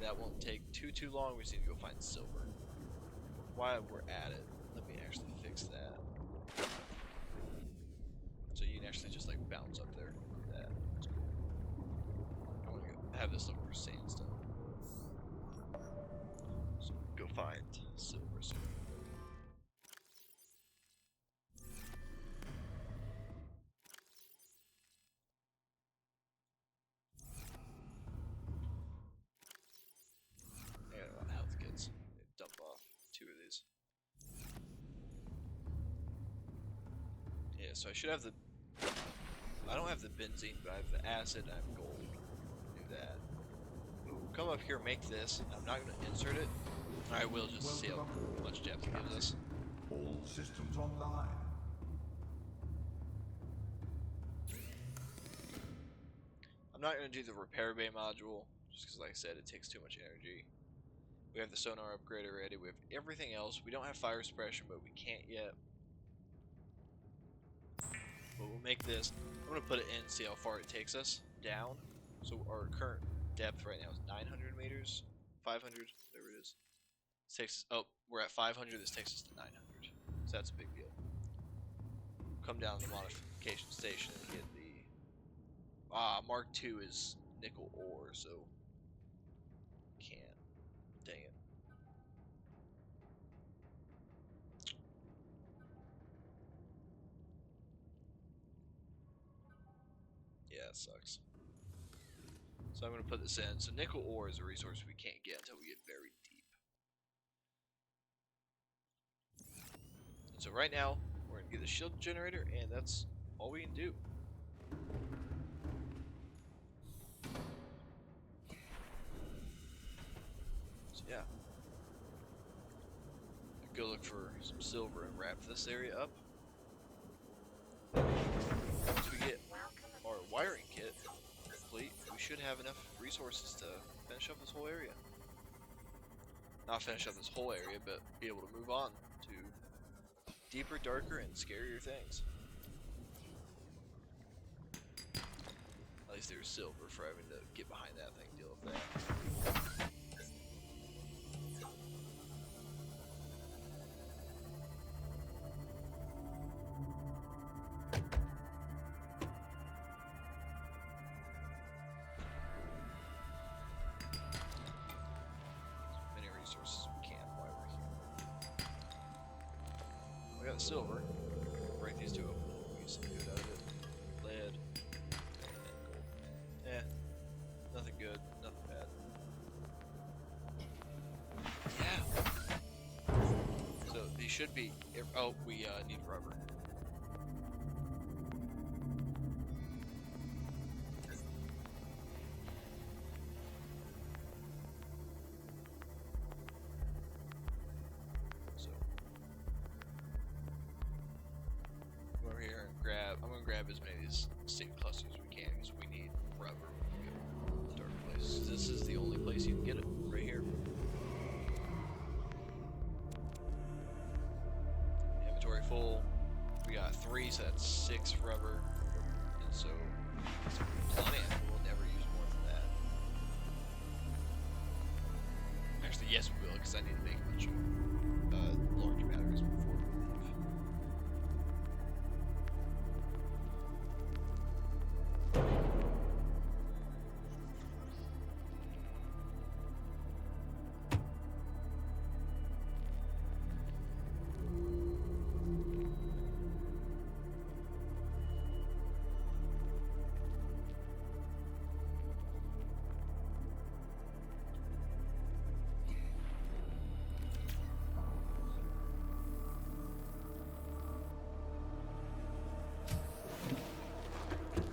That won't take too long. We just need to go find silver. While we're at it, let me actually fix that. So you can actually just like bounce up there. That's cool. I want to have this look for sandstone. So go find silver. So I should have the... I don't have the benzene, but I have the acid and I have gold. Do that. We'll come up here, make this. I'm not going to insert it. I will just see how much depth it gives us. All systems online. I'm not going to do the repair bay module, just because like I said, it takes too much energy. We have the sonar upgrade already. We have everything else. We don't have fire suppression, but we can't yet. But we'll make this. I'm going to put it in, see how far it takes us down. So our current depth right now is 900 meters, 500, whatever it is. This takes us, oh, we're at 500, this takes us to 900. So that's a big deal. Come down to the modification station and get the... Mark II is nickel ore, so... Can't. Dang it. Yeah, it sucks. So I'm going to put this in. So nickel ore is a resource we can't get until we get very deep. And so right now, we're going to get the shield generator, and that's all we can do. So yeah. Go look for some silver and wrap this area up. Once we get our wiring kit complete, we should have enough resources to finish up this whole area. Not finish up this whole area, but be able to move on to deeper, darker, and scarier things. At least there's silver for having to get behind that thing, deal with that. We got silver. Break these two open. We get some good out of it. Lead. And gold. Eh. Nothing good. Nothing bad. Yeah. So these should be. Oh, we need rubber. I'm gonna grab as many of these state clusters as we can because we need rubber when we go to the dark place. This is the only place you can get it, right here. Inventory full. We got 3, so that's 6 rubber. And so it's plenty. We'll never use more than that. Actually, yes, we will, because I need to make a bunch of large batteries before we leave.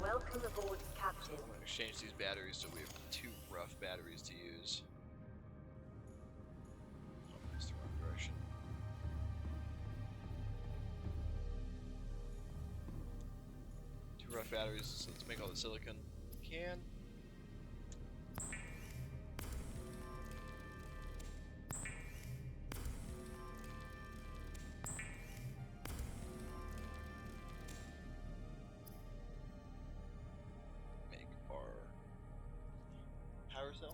Welcome aboard, Captain. I'm going to exchange these batteries so we have 2 rough batteries to use. Oh, that's the wrong direction. Two rough batteries, so let's make all the silicon we can. Power cell.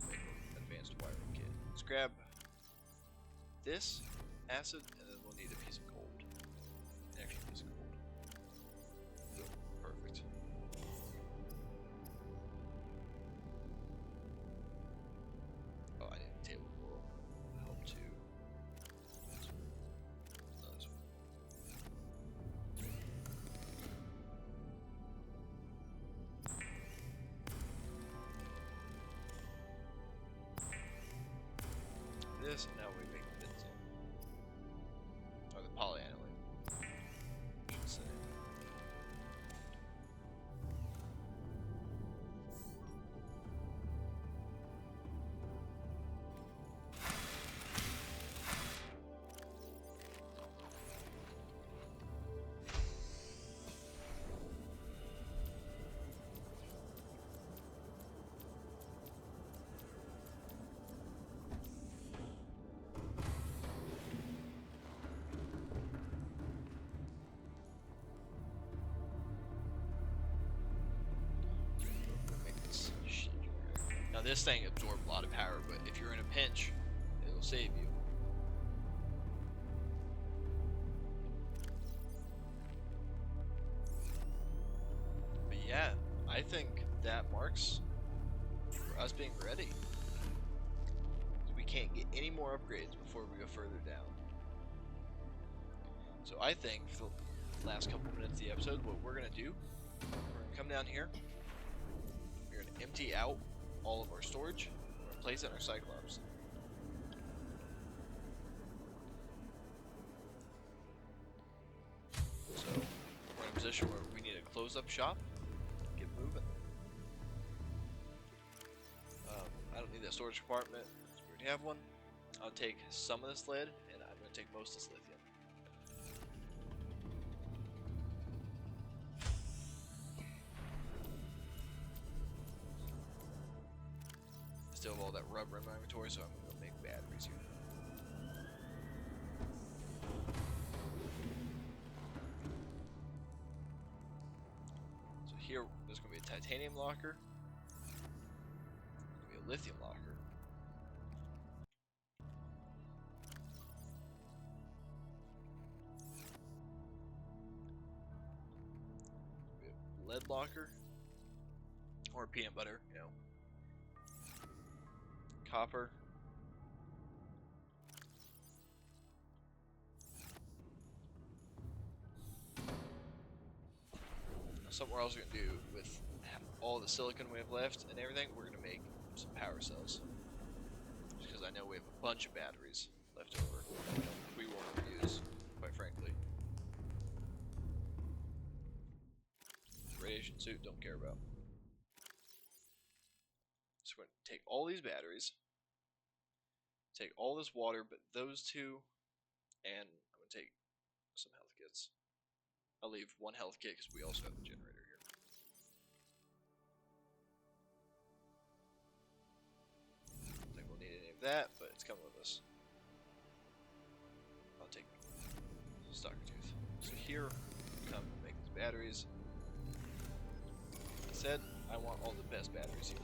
Make an advanced wiring kit. Let's grab this acid, and then we'll need a piece of gold. An extra piece of gold. Boom. Perfect. Oh, I need a table coral. Help to. This one. No, this one. This, and now we make the benzene. Or the polyaniline, I should say. Now this thing absorbs a lot of power, but if you're in a pinch, it'll save you. But yeah, I think that marks for us being ready. We can't get any more upgrades before we go further down. So I think for the last couple minutes of the episode, what we're going to do, we're going to come down here, we're going to empty out all of our storage, we're going to place it in our Cyclops. So we're in a position where we need to close up shop, get moving. I don't need that storage compartment, so we already have one. I'll take some of this lead, and I'm going to take most of this lithium. still have all that rubber in my inventory, so I'm gonna go make batteries here. So here, there's gonna be a titanium locker. There's gonna be a lithium locker. Lead locker, or peanut butter, you know. Copper. Now somewhere else we're gonna do with all the silicon we have left and everything, we're gonna make some power cells. Just because I know we have a bunch of batteries left over we won't use, quite frankly. Radiation suit, don't care about. So we're going to take all these batteries, take all this water, but those two, and I'm going to take some health kits. I'll leave one health kit because we also have a generator here. Don't think we'll need any of that, but it's coming with us. I'll take Stalker Tooth. So here, come make these batteries. Said I want all the best batteries here.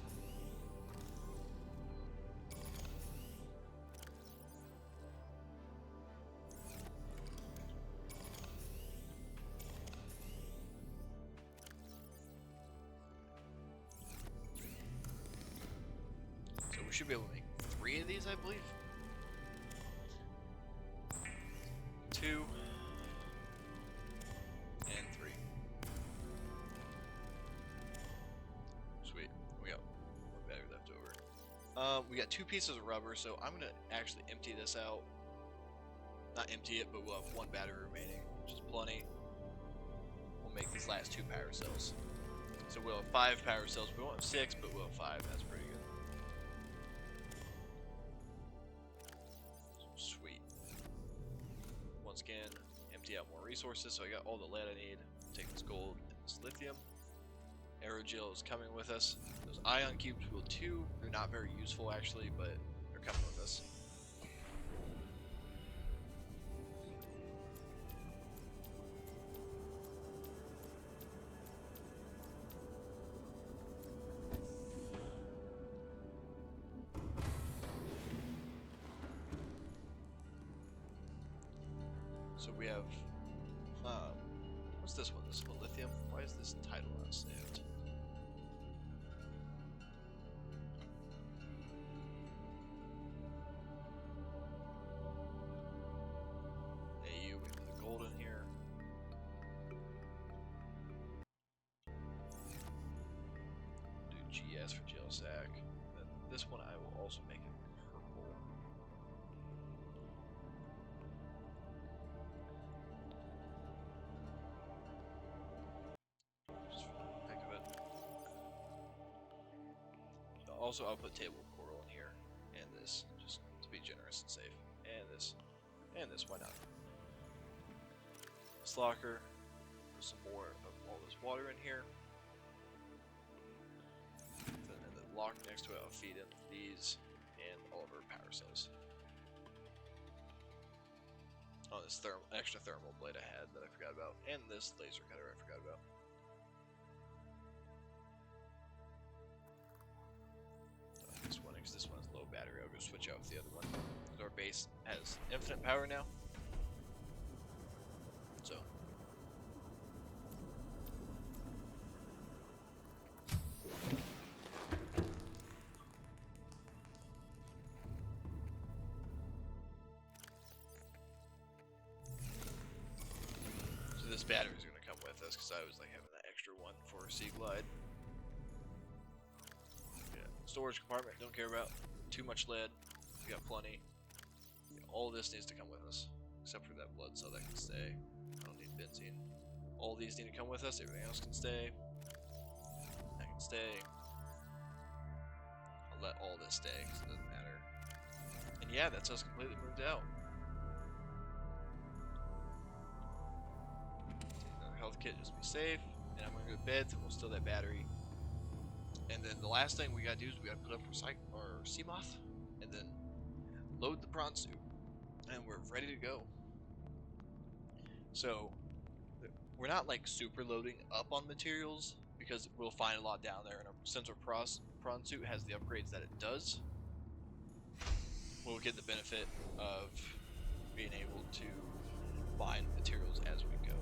So we should be able to make 3 of these, I believe. 2 and 3. Sweet. We got 1 battery left over. We got 2 pieces of rubber, so I'm gonna actually empty this out. Not empty it, but we'll have 1 battery remaining, which is plenty. We'll make these last 2 power cells. So we'll have 5 power cells. We won't have 6, but we'll have 5. That's pretty good. Sweet. Once again, empty out more resources, so I got all the lead I need. Take this gold and this lithium. Aerogel is coming with us. Those ion cubes will too. They're not very useful actually, but they're coming with us. So we have, what's this one? This is lithium? Why is this title not saved? AU, we put the gold in here. Do GS for gel sack. Then this one I will also make it purple. Just for the heck of it. Also, I'll put table of coral in here, and this, just to be generous and safe. And this, why not? This locker, put some more of all this water in here. Then in the locker next to it, I'll feed in these and all of our power cells. Oh, this extra thermal blade I had that I forgot about, and this laser cutter I forgot about. This one, because this one has low battery, I'll go switch out with the other one. Our base has infinite power now. So. So this battery is going to come with us because I was like having that extra one for Sea Glide. Storage compartment, don't care about. Too much lead, we got plenty. All this needs to come with us, except for that blood cell that can stay. I don't need benzene. All these need to come with us, everything else can stay. That can stay. I'll let all this stay, because it doesn't matter. And yeah, that's us completely moved out. Take another health kit just to be safe, and I'm going to go to bed, then we'll steal that battery. And then the last thing we gotta do is we gotta put up our sea moth, and then load the prawn suit, and we're ready to go. So we're not like super loading up on materials because we'll find a lot down there, and since our prawn suit has the upgrades that it does, we'll get the benefit of being able to find materials as we go.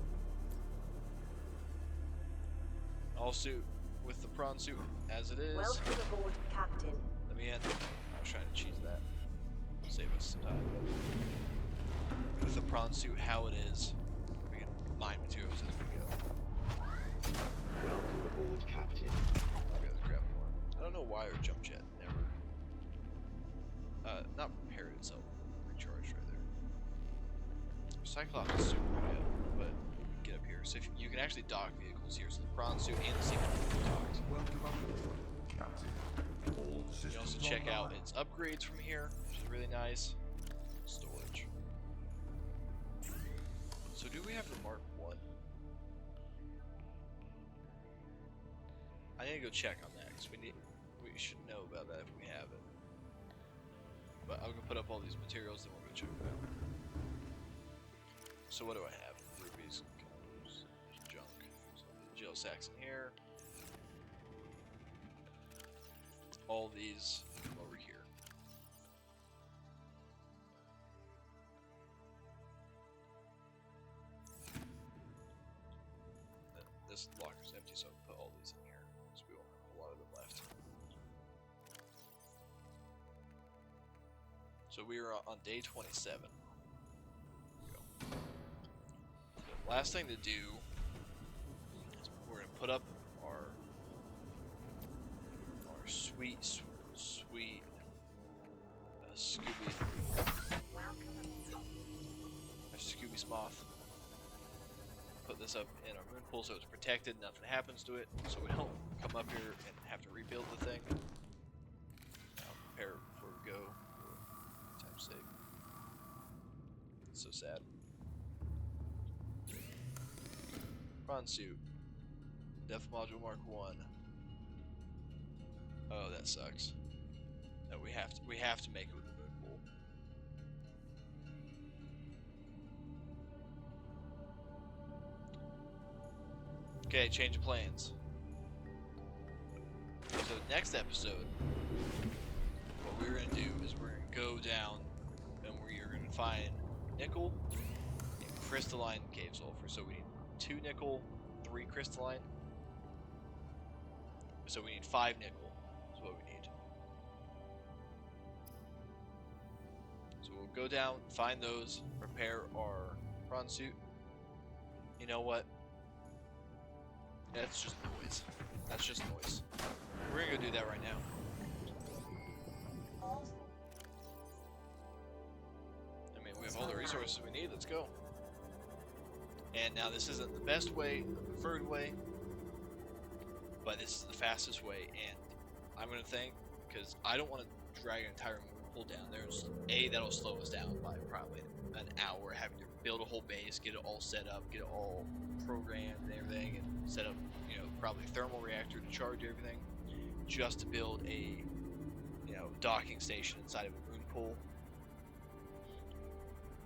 All suit with the prawn suit as it is. Welcome aboard, Captain. Let me end. I was trying to cheese that. Save us some time. With the prawn suit how it is, we can mine materials as we go. Welcome aboard, Captain. Okay, let's grab more. I don't know why our jump jet never not repaired itself. Recharged right there. Cyclops is super good, but we can get up here. So if you can actually dock vehicles here, so the prawn suit and the sea can be docked. Welcome aboard, Captain. All You systems can also check out online. its upgrades from here, which is really nice. Storage. So do we have the Mark 1? I need to go check on that because we should know about that if we have it. But I'm gonna put up all these materials, then we're gonna check it out. So what do I have? Rubies, colors, junk. So the gel sacks in here. All these come over here. This locker's empty, so I'll put all these in here. So we won't have a lot of them left. So we are on day 27. There we go. The last thing to do is we're gonna put up our sweet Scooby. Our Scooby Smoth. Put this up in our moon pool so it's protected, nothing happens to it, so we don't come up here and have to rebuild the thing. I'll prepare it before we go, for time's sake. It's so sad. Prawn suit. Depth module Mark 1. Oh, that sucks. No, we have to make it with the moon pool. Okay, change of plans. So next episode, what we're gonna do is we're gonna go down and we are gonna find nickel and crystalline cave sulfur. So we need 2 nickel, 3 crystalline. So we need 5 nickel. Is what we need. So we'll go down, find those, repair our prawn suit. You know what? That's just noise. That's just noise. We're gonna go do that right now. I mean, we have all the resources we need. Let's go. And now this isn't the best way, the preferred way, but this is the fastest way. And I'm gonna think, because I don't want to drag an entire moon pool down there. That'll slow us down by probably an hour, having to build a whole base, get it all set up, get it all programmed and everything, and set up, probably a thermal reactor to charge everything, just to build a, docking station inside of a moon pool.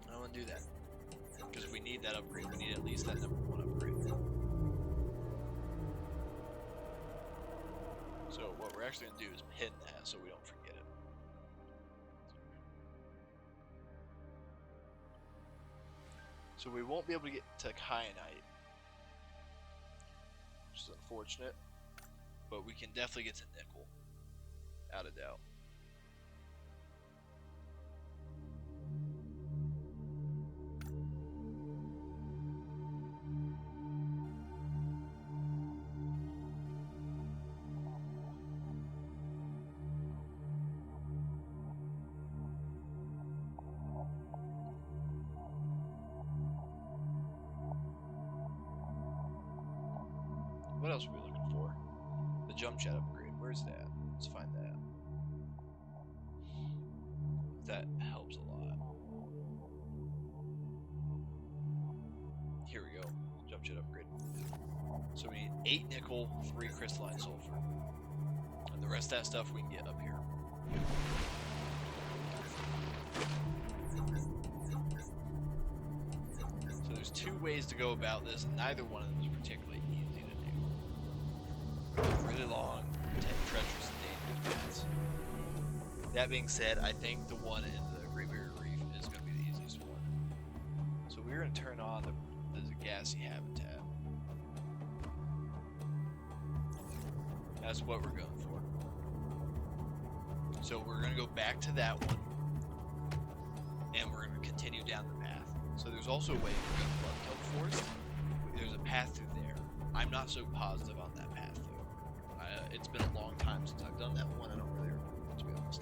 I don't want to do that, because we need that upgrade. We need at least that number 1 upgrade. So what we're actually going to do is pin that so we don't forget it. So we won't be able to get to kyanite, which is unfortunate, but we can definitely get to nickel, without a doubt. What else are we looking for? The jump jet upgrade. Where's that? Let's find that. That helps a lot. Here we go. Jump jet upgrade. So we need 8 nickel, 3 crystalline sulfur. the rest of that stuff we can get up here. So there's two ways to go about this, and neither one of them is particularly easy to do. Really long, treacherous, and dangerous paths. That being said, I think the one in the Great Barrier Reef is going to be the easiest one. So we're going to turn on the gassy habitat. That's what we're going for. So we're going to go back to that one, and we're going to continue down the path. So there's also a way we're going to Bloodtub Forest. There's a path through there. I'm not so positive on that path, though. It's been a long time since I've done that one. I don't really remember, to be honest.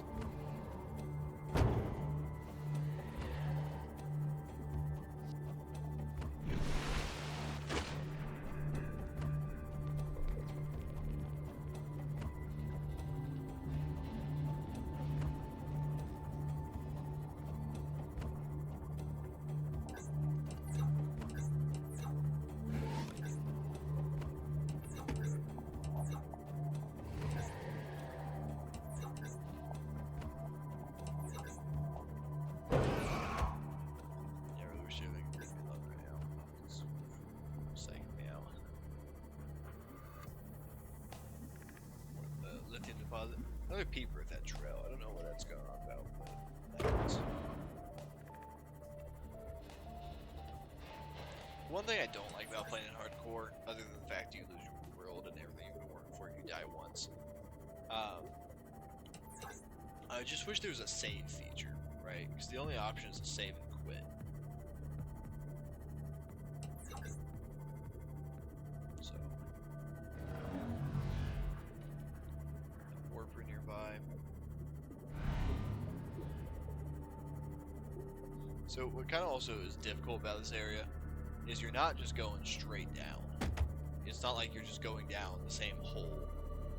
Another peeper at that trail. I don't know what that's going on about, but that is. One thing I don't like about playing in hardcore, other than the fact you lose your world and everything you've been working for, you die once. I just wish there was a save feature, right? Because the only option is to save and quit. So. Warper nearby. So what kind of also is difficult about this area is you're not just going straight down. It's not like you're just going down the same hole.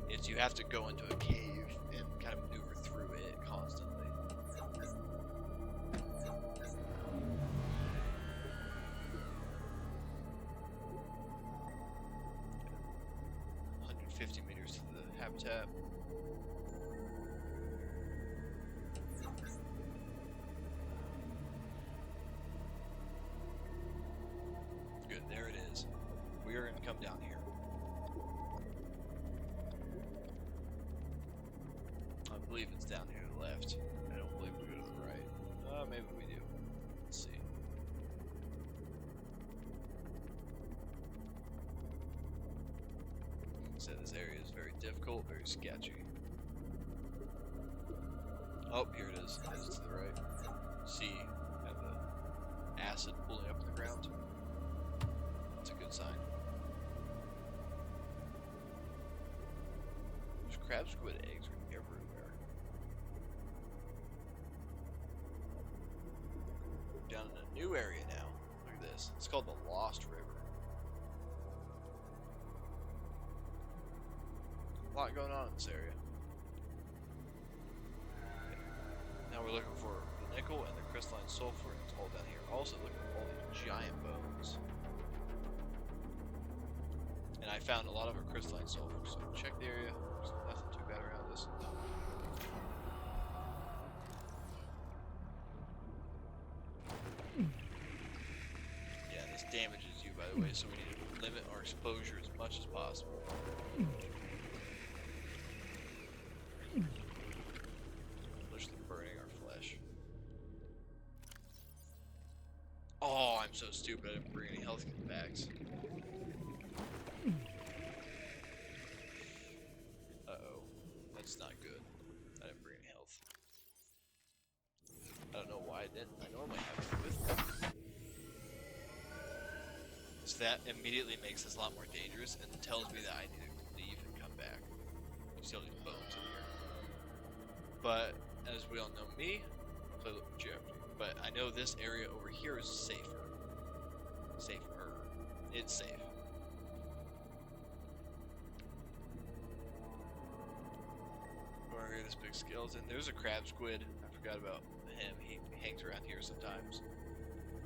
It's you have to go into a cave and kind of maneuver through it constantly. Okay. 150 meters to the habitat. Good, there it is. We are going to come down here. I believe it's down here to the left. I don't believe we go to the right. Maybe we do. Let's see. So this area is very difficult, very sketchy. Oh, here it is. It is to the right. See, have the acid pulling up in the ground. That's a good sign. There's crab squid eggs everywhere. We're down in a new area now. Look at this. It's called the Lost River. A lot going on in this area. Okay. Now we're looking for the nickel and the crystalline sulfur, and it's all down here. Also looking for all these giant bones. And I found a lot of our crystalline sulfur, so check the area. There's nothing too bad around this. Yeah, this damages you, by the way, so we need to limit our exposure as much as possible. Especially burning our flesh. Oh, I'm so stupid. I didn't bring any health packs. Uh-oh. That's not good. I didn't bring any health. I don't know why I didn't. I normally have it with me. So that immediately makes this a lot more dangerous and tells me that I need to leave and come back. You see all these bones in here. But, as we all know me, I play with Jeopardy. But I know this area over here is safer. Safer. It's safe. Over here, this big skeleton. There's a crab squid. I forgot about him. He hangs around here sometimes.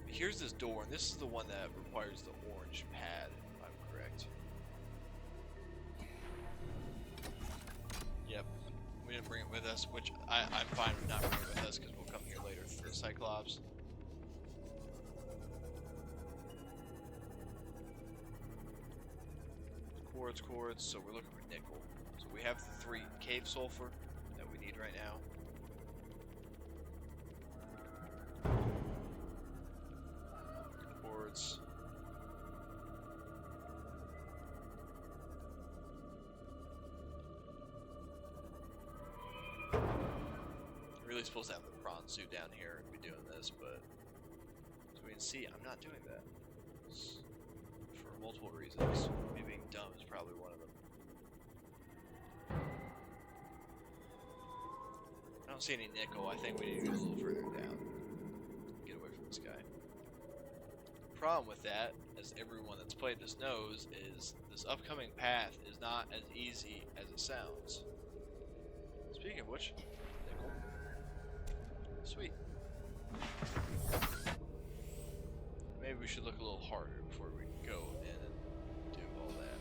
But here's this door, and this is the one that requires the orange pad, if I'm correct. Yep. We didn't bring it with us, which I'm fine with not bringing it with us because we'll come here later for the Cyclops. Quartz, so we're looking for nickel. So we have the 3 cave sulfur that we need right now. Quartz. Really supposed to have the prawn suit down here and be doing this, but as we can see, I'm not doing that. For multiple reasons. Me being dumb is probably one of them. I don't see any nickel. I think we need to go a little further down. Get away from this guy. The problem with that, as everyone that's played this knows, is this upcoming path is not as easy as it sounds. Speaking of which, nickel. Sweet. Maybe we should look a little harder before we go in and do all that.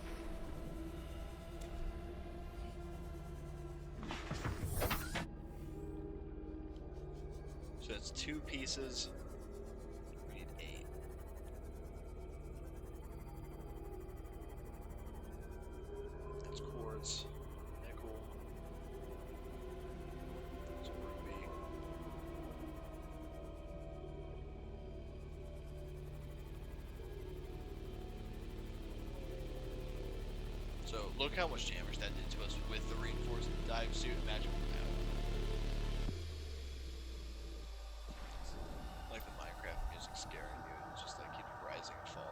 So that's 2 pieces. We need 8. That's quartz, nickel. That's ruby. So look how much damage that did to us with the reinforced dive suit. Imagine now. Like the Minecraft music scaring you. It's just like keeps rising and falling.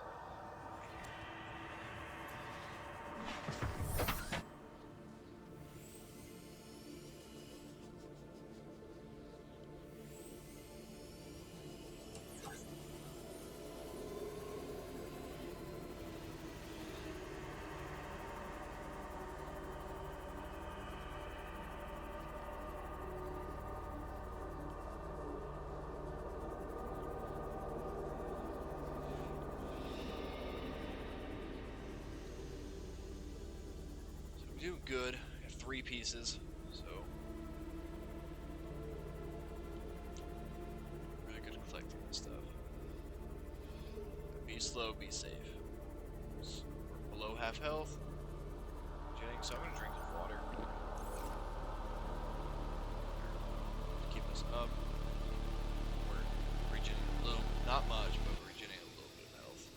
We're doing good. We have 3 pieces, so really good at collecting this stuff. Be slow, be safe. We're below half health. So I'm gonna drink some water. Keep us up. We're regenerating a little, not much, but we're regenerating a little bit of health.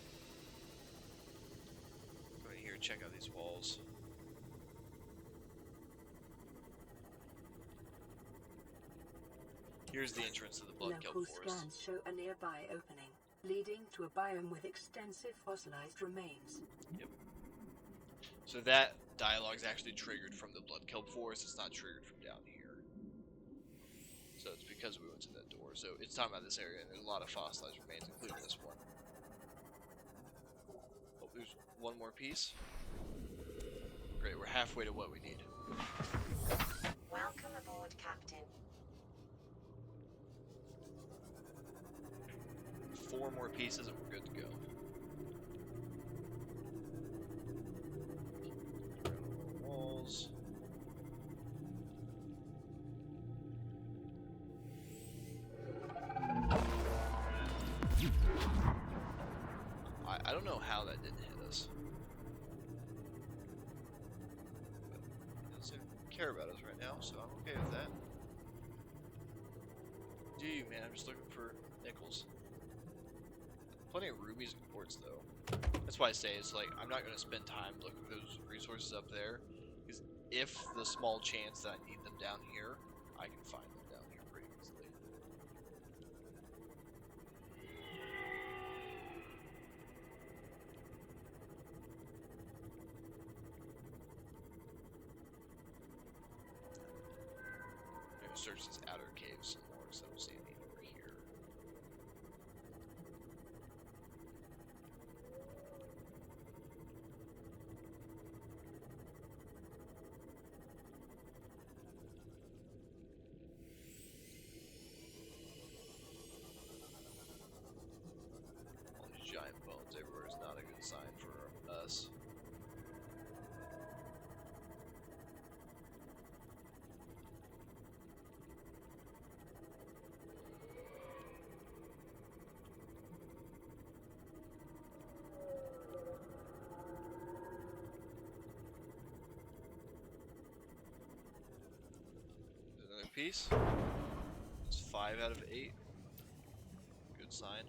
Go in here, check out these walls. Here's the entrance to the Bloodkelp Local Forest. scans show a nearby opening, leading to a biome with extensive fossilized remains. Yep. So that dialogue is actually triggered from the Bloodkelp Forest. It's not triggered from down here. So it's because we went to that door. So it's talking about this area, and there's a lot of fossilized remains, including this one. Oh, there's one more piece. Great, we're halfway to what we need. Welcome aboard, Captain. 4 more pieces and we're good to go. Walls. I don't know how that didn't hit us. But it doesn't care about us right now, so I'm okay with that. Do you, man? I'm just looking for nickels. Plenty of rubies and quartz, though. That's why I say it's like I'm not going to spend time looking for those resources up there, because if the small chance that I need them down here, I can find them down here pretty easily. I'm going to search this outer cave some more, because I don't see any over here. Giant bones everywhere is not a good sign for us. piece. It's 5 out of 8. Good sign.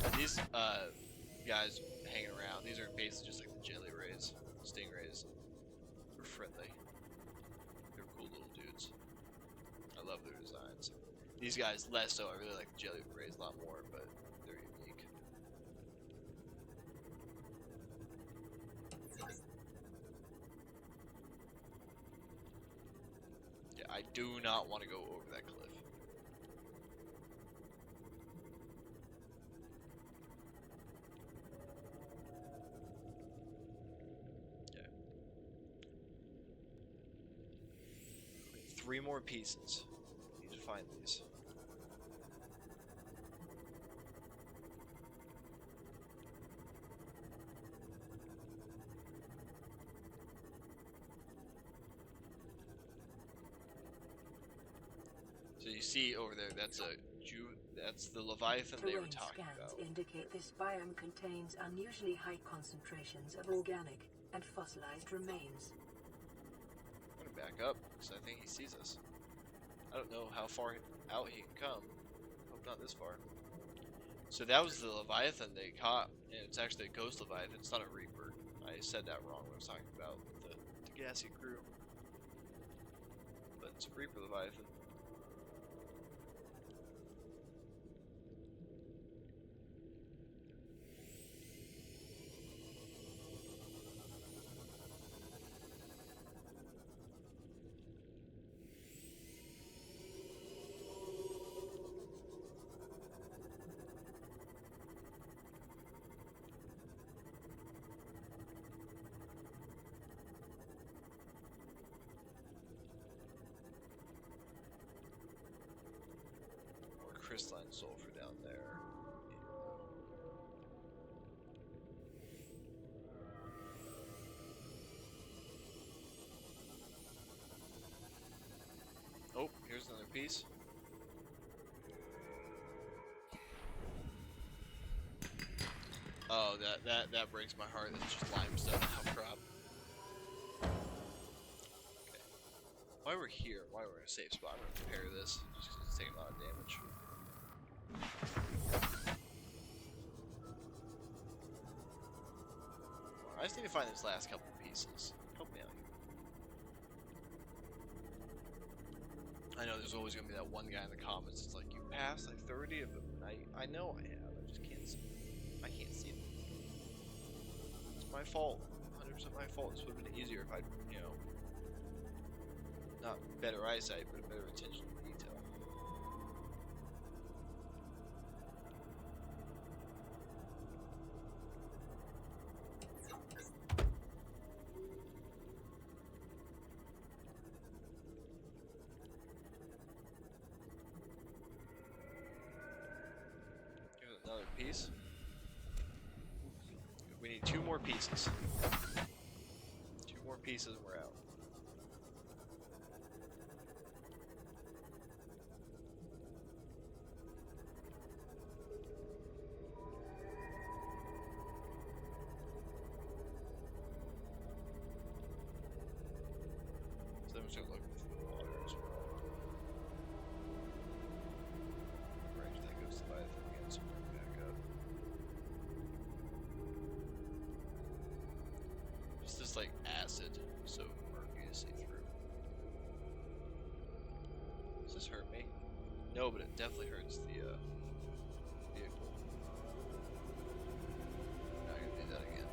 And these guys hanging around, these are basically just like the jelly rays, stingrays. They're friendly. They're cool little dudes. I love their designs. These guys less so. I really like the jelly rays a lot more, but they're unique. Yeah, I do not want to go over that cliff. Yeah. 3 more pieces. Need to find these. So you see over there, that's the Leviathan they were Terrain talking scans about. indicate this biome contains unusually high concentrations of organic and fossilized remains. I'm gonna back up because I think he sees us. I don't know how far out he can come. Hope not this far. So that was the Leviathan they caught, and it's actually a ghost Leviathan. It's not a Reaper. I said that wrong when I was talking about the gassy crew. But it's a Reaper Leviathan. Crystalline sulfur down there. Oh, here's another piece. Oh, that breaks my heart. That's just limestone outcrop. Okay. While we're here, while we're in a safe spot, I'm gonna repair this just because it's taking a lot of damage. I just need to find this last couple pieces. Help me out here. I know there's always gonna be that one guy in the comments that's like, you passed like 30 of them. And I know I have. I just can't see them. I can't see them. It's my fault. 100% my fault. This would have been easier if I'd, you know, not better eyesight, but a better attention to detail. Another piece. We need 2 more pieces. 2 more pieces and we're out. So I'm still looking for the water as well. Range that goes to Leviathan again, so bring it back up. Just this like acid, so murky to see through. Does this hurt me? No, but it definitely hurts the vehicle. Not gonna do that again.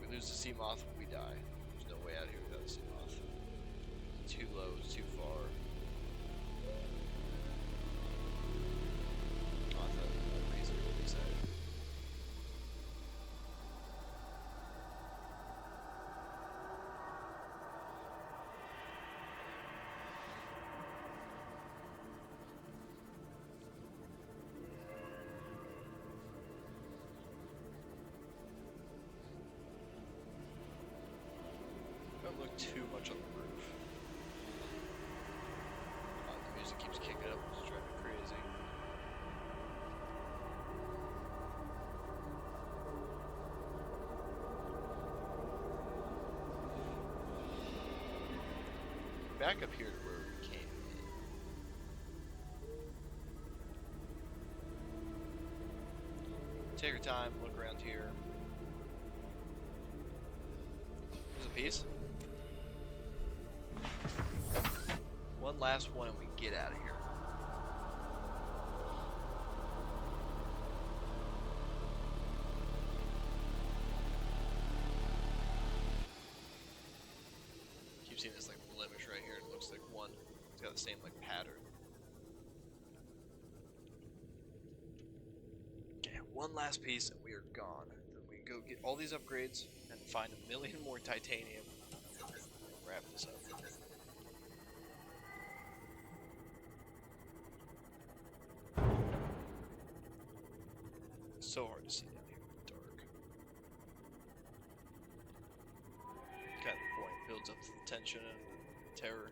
If we lose the sea moth, we die. There's no way out of here without the sea moth. It's too low, it's too far. Oh, I thought that reason would be sad. Don't look too much on the roof. The music keeps kicking up, it's driving me crazy. back up here to where we came in. Take your time, look around here. There's a piece. One last one and we get out of here. Keep seeing this like blemish right here. It looks like one. It's got the same like pattern. Okay, one last piece and we are gone. Then we go get all these upgrades and find 1,000,000 more titanium and wrap this up. It's so hard to see down here in the dark. Kind of the point. Builds up the tension and the terror.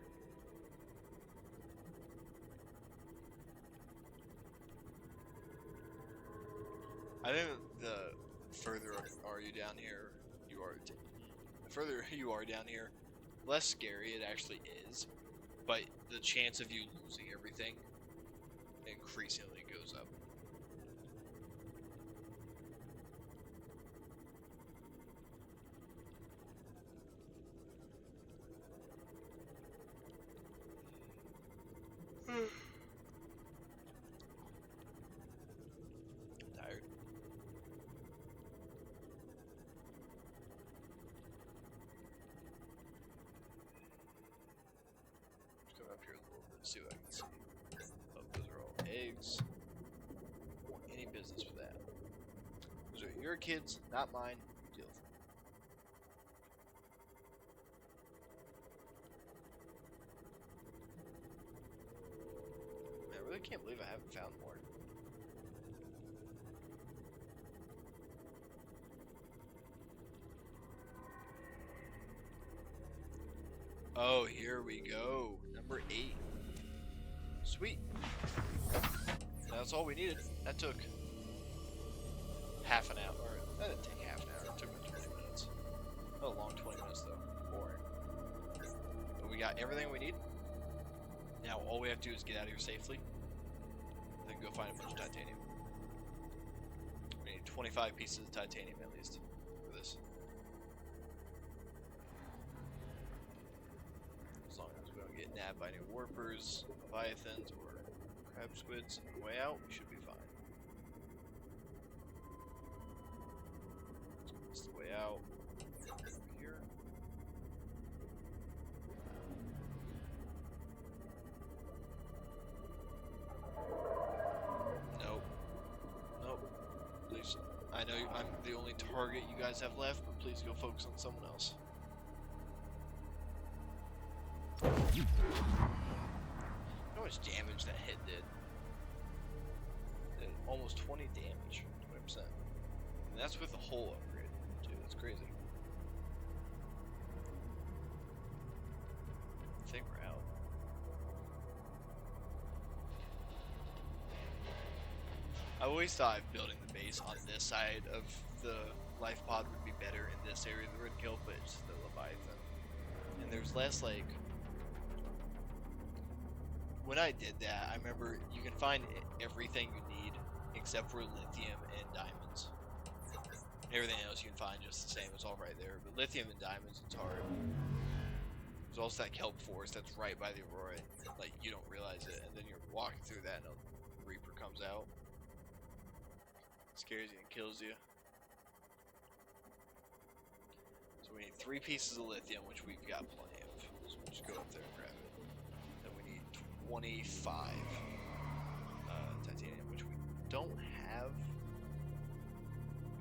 I think the further are you down here, the further you are down here, less scary it actually is, but the chance of you losing everything increasingly goes up. Tired. Just come up here a little bit, see what I can see. Oh, those are all eggs. Want any business with that? Those are your kids, not mine. Deal with them. Man, I really can't believe I haven't found more. Oh, here we go. Number 8. Sweet. That's all we needed. That took half an hour. Or, that didn't take half an hour. It took me 20 minutes. Not a long 20 minutes, though. Boring. But we got everything we need. Now, all we have to do is get out of here safely. Then go find a bunch of titanium. We need 25 pieces of titanium, at least, for this. As long as we don't get nabbed by any warpers, leviathans, or crab squids on the way out, we should be fine. That's the way out. Over here. Nope. Nope. Please. I know I'm the only target you guys have left, but please go focus on someone else. You know how much damage that hit did? Did almost 20 damage, 20%. And that's with the whole upgrade, too. That's crazy. I think we're out. I always thought building the base on this side of the life pod would be better in this area of the Red Kill, but it's the Leviathan. And there's less, like... When I did that, I remember you can find everything you need except for lithium and diamonds. Everything else you can find just the same, it's all right there. But lithium and diamonds, it's hard. There's also that kelp forest that's right by the Aurora. Like, you don't realize it, and then you're walking through that and a Reaper comes out. Scares you and kills you. So we need 3 pieces of lithium, which we've got plenty of. So we'll just go up there and grab it. Then we need 25 titanium, which we don't have,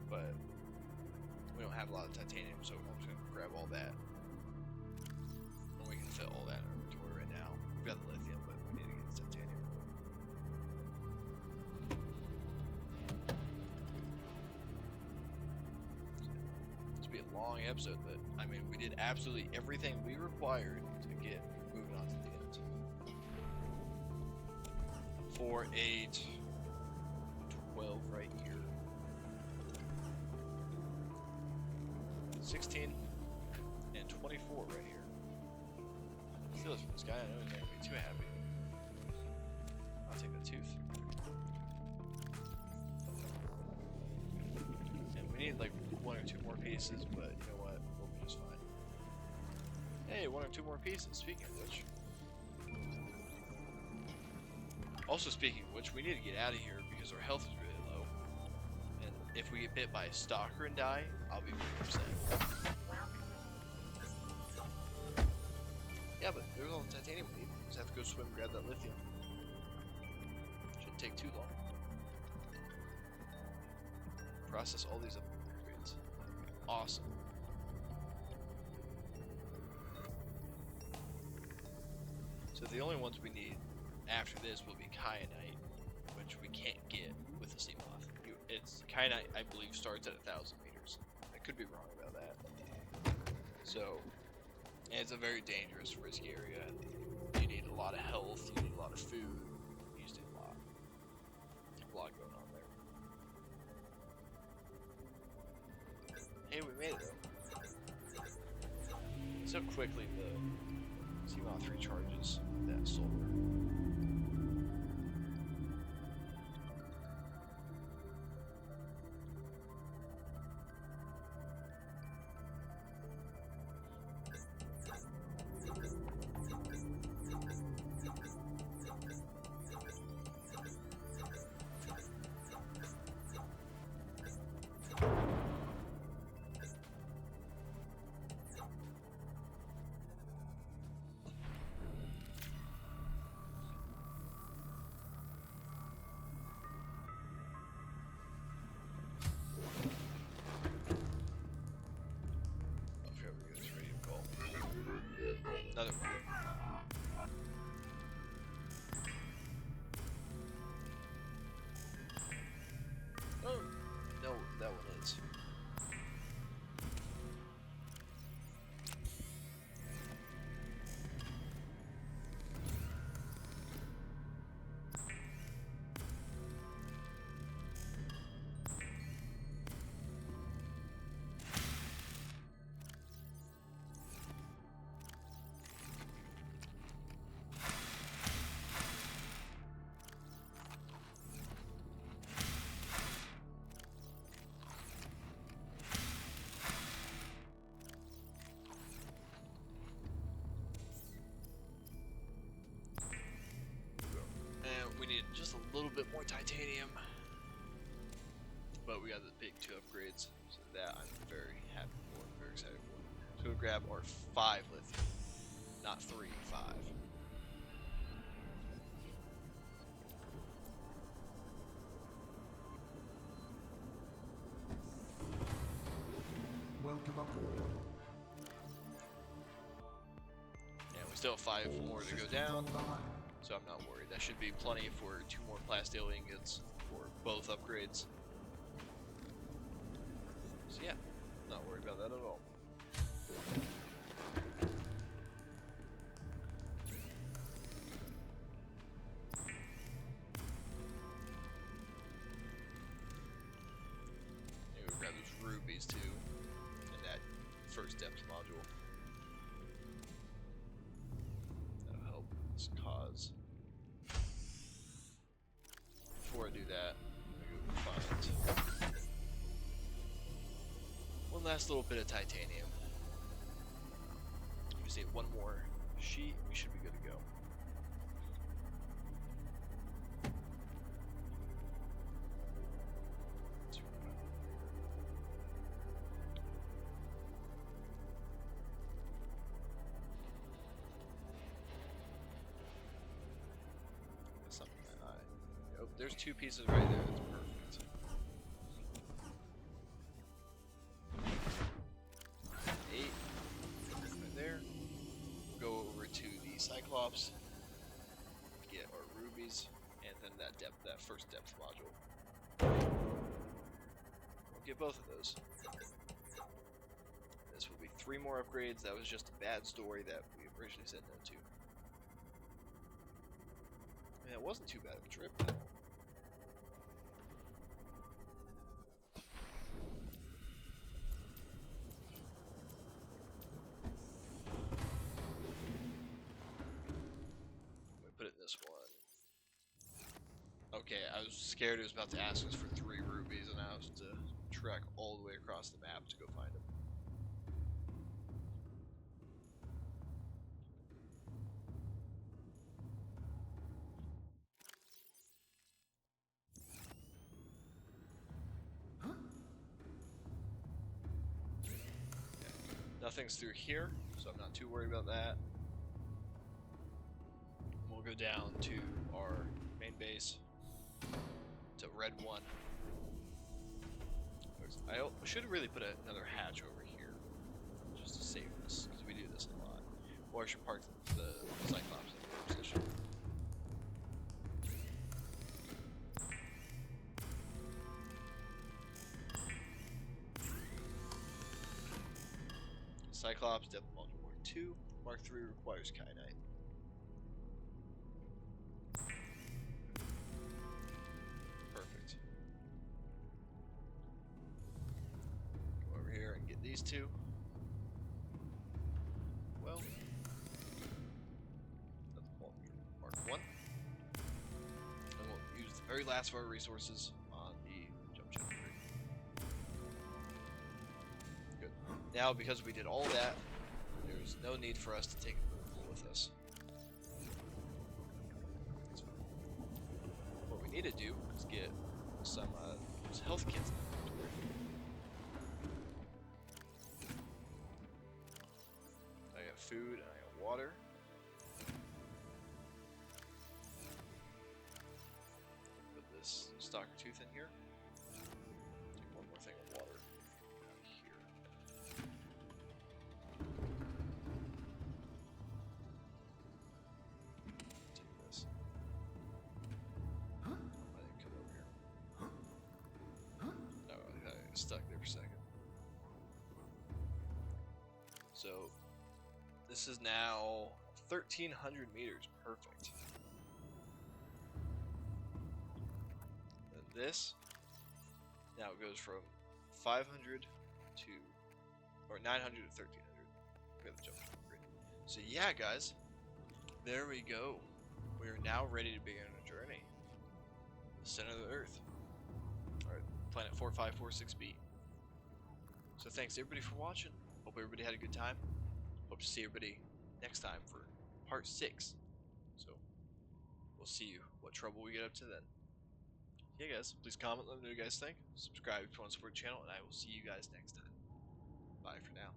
but we don't have a lot of titanium, so I'm just gonna grab all that. And we can fit all that in our inventory right now. We've got the lithium, but we need to get the titanium. This will be a long episode, but I mean, we did absolutely everything we required to get moving on to the end. 4, 8, 12 right here. 16 and 24 right here. I feel kudos for this guy. I know he's not gonna be too happy. I'll take the tooth. And we need like 1 or 2 more pieces, but you know what? We'll be just fine. Hey, 1 or 2 more pieces. Speaking of which. Also, speaking of which, we need to get out of here because our health is really low. And if we get bit by a stalker and die, I'll be very upset. Yeah, but there's all the titanium we need. Just have to go swim and grab that lithium. Shouldn't take too long. Process all these upgrades. Awesome. So the only ones we need after this will be kyanite, which we can't get with the sea moth. It's kyanite, I believe, starts at 1,000 meters. I could be wrong about that. So, and it's a very dangerous, risky area. You need a lot of health. You need a lot of food. You just need a lot going on there. Hey, we made it though. So quickly the sea moth recharges that solar. Another one. Oh, no, that one is. We need just a little bit more titanium, but we got the big 2 upgrades, so that I'm very happy for, very excited for. So we'll grab our 5 lithium, not 3, 5. Welcome aboard. Yeah, we still have 5 more to go down, so I'm not worried. That should be plenty for 2 more plasteel ingots for both upgrades. So yeah, not worried about that at all. Maybe we'll grab those rubies too, in that first depth module. That'll help this cause. Before I do that, I'm gonna go find one last little bit of titanium. We just need 1 more sheet, we should be good to go. Something that oh, there's 2 pieces right there. That's perfect. 8 right there. Go over to the Cyclops, get our rubies, and then that first depth module. We'll get both of those. This will be 3 more upgrades. That was just a bad story that we originally said no to. I mean, it wasn't too bad of a trip. Okay, I was scared it was about to ask us for 3 rubies, and I was to trek all the way across the map to go find them. Nothing's through here, so I'm not too worried about that. We'll go down to our main base, to Red 1. I should have really put another hatch over here, just to save this, because we do this a lot. Or I should park the Cyclops in the position. Cyclops, depth module Mark 2. Mark 3 requires kyanite. Perfect. Go over here and get these 2. Well, that's Mark 1. And we'll use the very last of our resources on the jump generator. Good. Now, because we did all that, there's no need for us to take a with us. So, what we need to do is get some health kits. I got food and I got water. Put this stalker tooth in here. Take one more thing of water out here. Take this. I didn't come over here. No, I got stuck there for a second. So this is now 1,300 meters. Perfect. And this now it goes from 500 to, or 900 to 1,300. We have the jump grid. So yeah, guys, there we go. We are now ready to begin our journey. The center of the Earth. Alright, planet 4546b. So thanks everybody for watching. Hope everybody had a good time. Hope to see everybody next time for part 6. So we'll see you. What trouble we get up to then. Yeah, guys, please comment, let me know what you guys think. Subscribe if you want to support the channel, and I will see you guys next time. Bye for now.